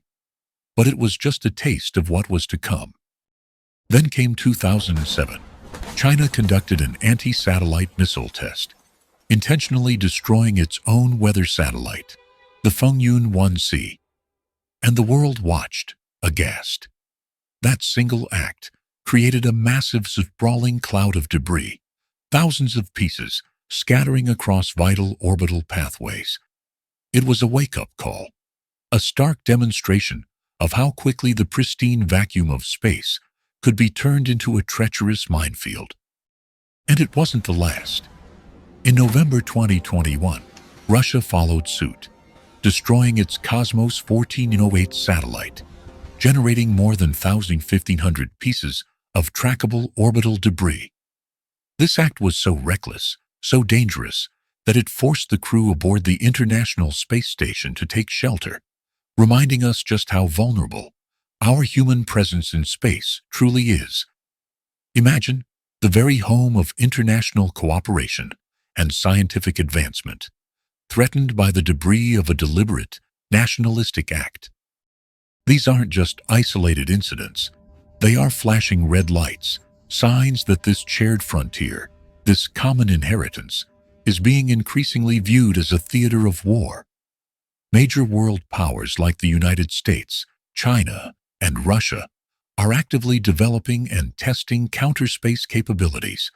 But it was just a taste of what was to come. Then came 2007. China conducted an anti-satellite missile test, intentionally destroying its own weather satellite, the Fengyun 1C. And the world watched, aghast. That single act created a massive, sprawling cloud of debris, thousands of pieces scattering across vital orbital pathways. It was a wake-up call, a stark demonstration of how quickly the pristine vacuum of space could be turned into a treacherous minefield. And it wasn't the last. In November 2021, Russia followed suit, destroying its Cosmos 1408 satellite, generating more than 1,500 pieces of trackable orbital debris. This act was so reckless, so dangerous, that it forced the crew aboard the International Space Station to take shelter, reminding us just how vulnerable our human presence in space truly is. Imagine the very home of international cooperation and scientific advancement, threatened by the debris of a deliberate, nationalistic act. These aren't just isolated incidents. They are flashing red lights, signs that this shared frontier, this common inheritance, is being increasingly viewed as a theater of war. Major world powers like the United States, China, and Russia are actively developing and testing counter-space capabilities.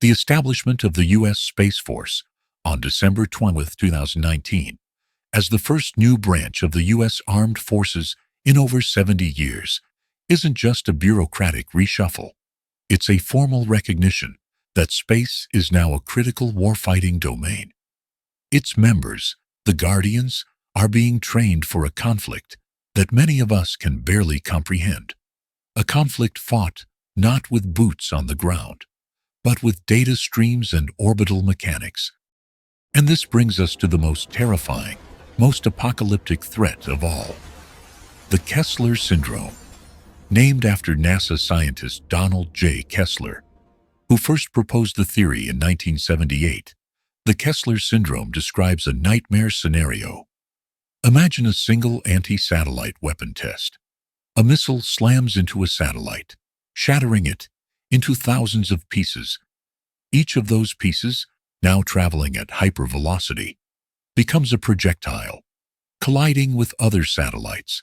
The establishment of the U.S. Space Force on December 20, 2019, as the first new branch of the U.S. Armed Forces in over 70 years, isn't just a bureaucratic reshuffle. It's a formal recognition that space is now a critical warfighting domain. Its members, the Guardians, are being trained for a conflict that many of us can barely comprehend. A conflict fought not with boots on the ground, but with data streams and orbital mechanics. And this brings us to the most terrifying, most apocalyptic threat of all: the Kessler Syndrome. Named after NASA scientist Donald J. Kessler, who first proposed the theory in 1978, the Kessler Syndrome describes a nightmare scenario. Imagine a single anti-satellite weapon test. A missile slams into a satellite, shattering it into thousands of pieces. Each of those pieces, now traveling at hypervelocity, becomes a projectile, colliding with other satellites.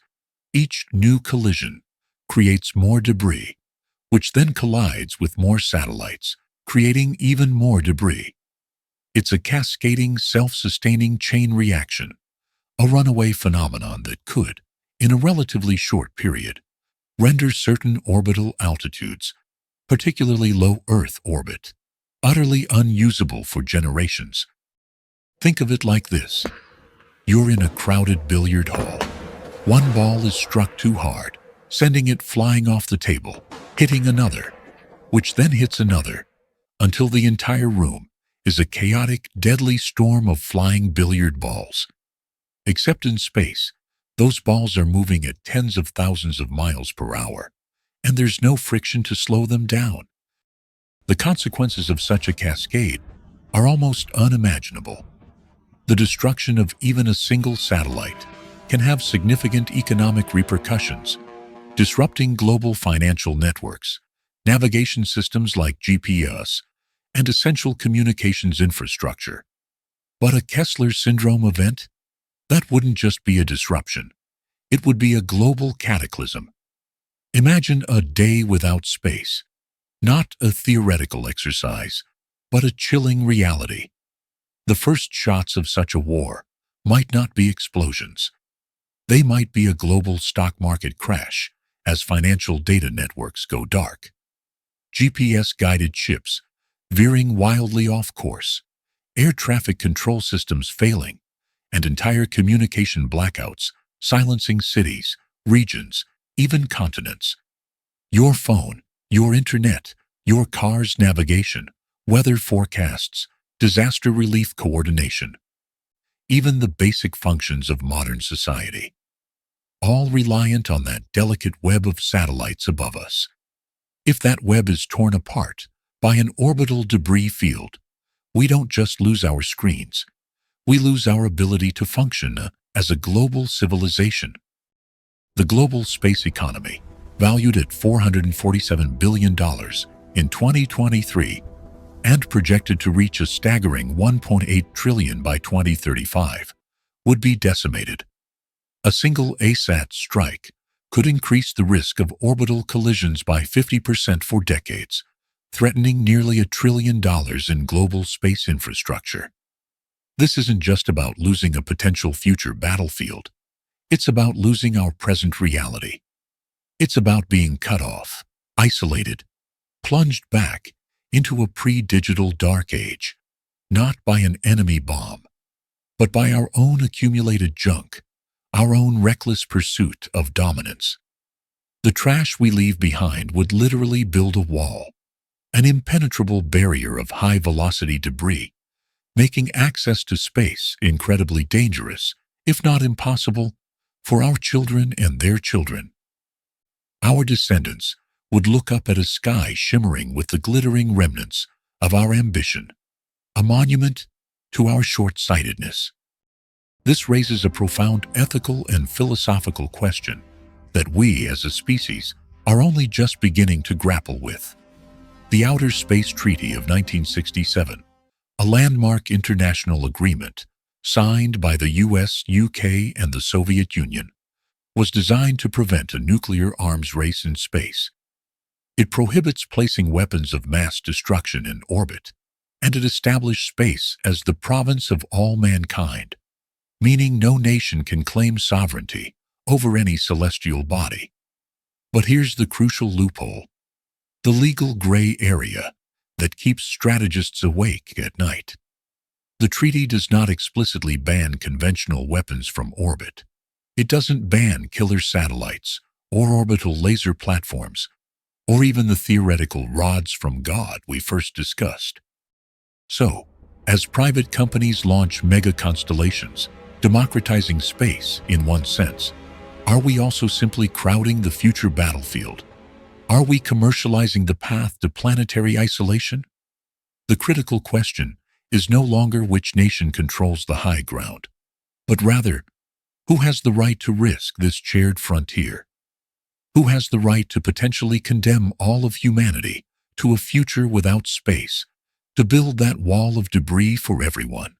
Each new collision creates more debris, which then collides with more satellites, creating even more debris. It's a cascading, self-sustaining chain reaction, a runaway phenomenon that could, in a relatively short period, render certain orbital altitudes, particularly low Earth orbit, utterly unusable for generations. Think of it like this. You're in a crowded billiard hall. One ball is struck too hard, sending it flying off the table, hitting another, which then hits another, until the entire room is a chaotic, deadly storm of flying billiard balls. Except in space, those balls are moving at tens of thousands of miles per hour, and there's no friction to slow them down. The consequences of such a cascade are almost unimaginable. The destruction of even a single satellite can have significant economic repercussions, disrupting global financial networks, navigation systems like GPS, and essential communications infrastructure. But a Kessler Syndrome event? That wouldn't just be a disruption. It would be a global cataclysm. Imagine a day without space, not a theoretical exercise, but a chilling reality. The first shots of such a war might not be explosions. They might be a global stock market crash as financial data networks go dark. GPS-guided ships veering wildly off course, air traffic control systems failing, and entire communication blackouts silencing cities, regions, even continents. Your phone, your internet, your car's navigation, weather forecasts, disaster relief coordination, even the basic functions of modern society, all reliant on that delicate web of satellites above us. If that web is torn apart by an orbital debris field, we don't just lose our screens, we lose our ability to function as a global civilization. The global space economy, valued at $447 billion in 2023 and projected to reach a staggering $1.8 trillion by 2035, would be decimated. A single ASAT strike could increase the risk of orbital collisions by 50% for decades, threatening nearly $1 trillion in global space infrastructure. This isn't just about losing a potential future battlefield. It's about losing our present reality. It's about being cut off, isolated, plunged back into a pre-digital dark age, not by an enemy bomb, but by our own accumulated junk, our own reckless pursuit of dominance. The trash we leave behind would literally build a wall, an impenetrable barrier of high-velocity debris, making access to space incredibly dangerous, if not impossible, for our children and their children. Our descendants would look up at a sky shimmering with the glittering remnants of our ambition, a monument to our short-sightedness. This raises a profound ethical and philosophical question that we, as a species, are only just beginning to grapple with. The Outer Space Treaty of 1967, a landmark international agreement signed by the US, UK, and the Soviet Union, was designed to prevent a nuclear arms race in space. It prohibits placing weapons of mass destruction in orbit, and it established space as the province of all mankind, meaning no nation can claim sovereignty over any celestial body. But here's the crucial loophole, the legal gray area that keeps strategists awake at night. The treaty does not explicitly ban conventional weapons from orbit. It doesn't ban killer satellites or orbital laser platforms, or even the theoretical rods from God we first discussed. So, as private companies launch mega constellations, democratizing space in one sense, are we also simply crowding the future battlefield? Are we commercializing the path to planetary isolation? The critical question is no longer which nation controls the high ground, but rather, who has the right to risk this shared frontier? Who has the right to potentially condemn all of humanity to a future without space, to build that wall of debris for everyone,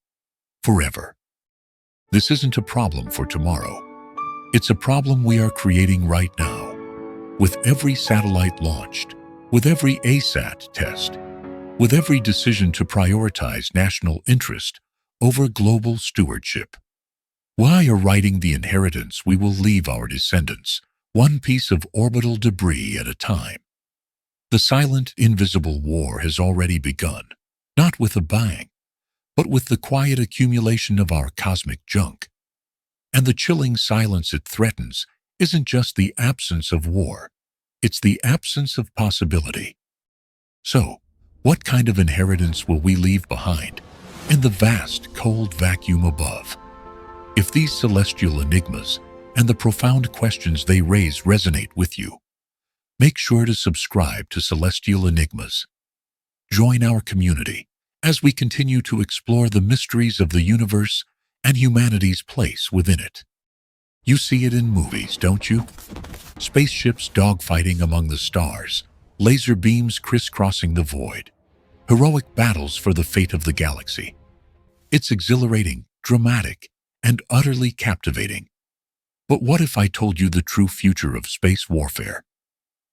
forever? This isn't a problem for tomorrow. It's a problem we are creating right now. With every satellite launched, with every ASAT test, with every decision to prioritize national interest over global stewardship. We are writing the inheritance we will leave our descendants, one piece of orbital debris at a time. The silent, invisible war has already begun, not with a bang, but with the quiet accumulation of our cosmic junk. And the chilling silence it threatens isn't just the absence of war, it's the absence of possibility. So, what kind of inheritance will we leave behind in the vast, cold vacuum above? If these celestial enigmas and the profound questions they raise resonate with you, make sure to subscribe to Celestial Enigmas. Join our community as we continue to explore the mysteries of the universe and humanity's place within it. You see it in movies, don't you? Spaceships dogfighting among the stars, laser beams crisscrossing the void, heroic battles for the fate of the galaxy. It's exhilarating, dramatic, and utterly captivating. But what if I told you the true future of space warfare?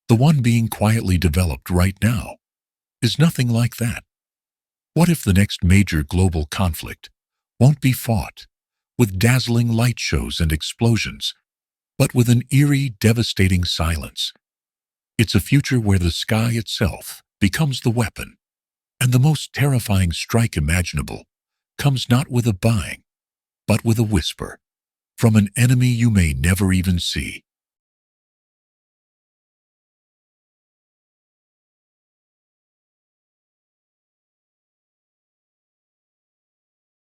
The one being quietly developed right now is nothing like that. What if the next major global conflict won't be fought with dazzling light shows and explosions, but with an eerie, devastating silence? It's a future where the sky itself becomes the weapon, and the most terrifying strike imaginable comes not with a bang, but with a whisper, from an enemy you may never even see.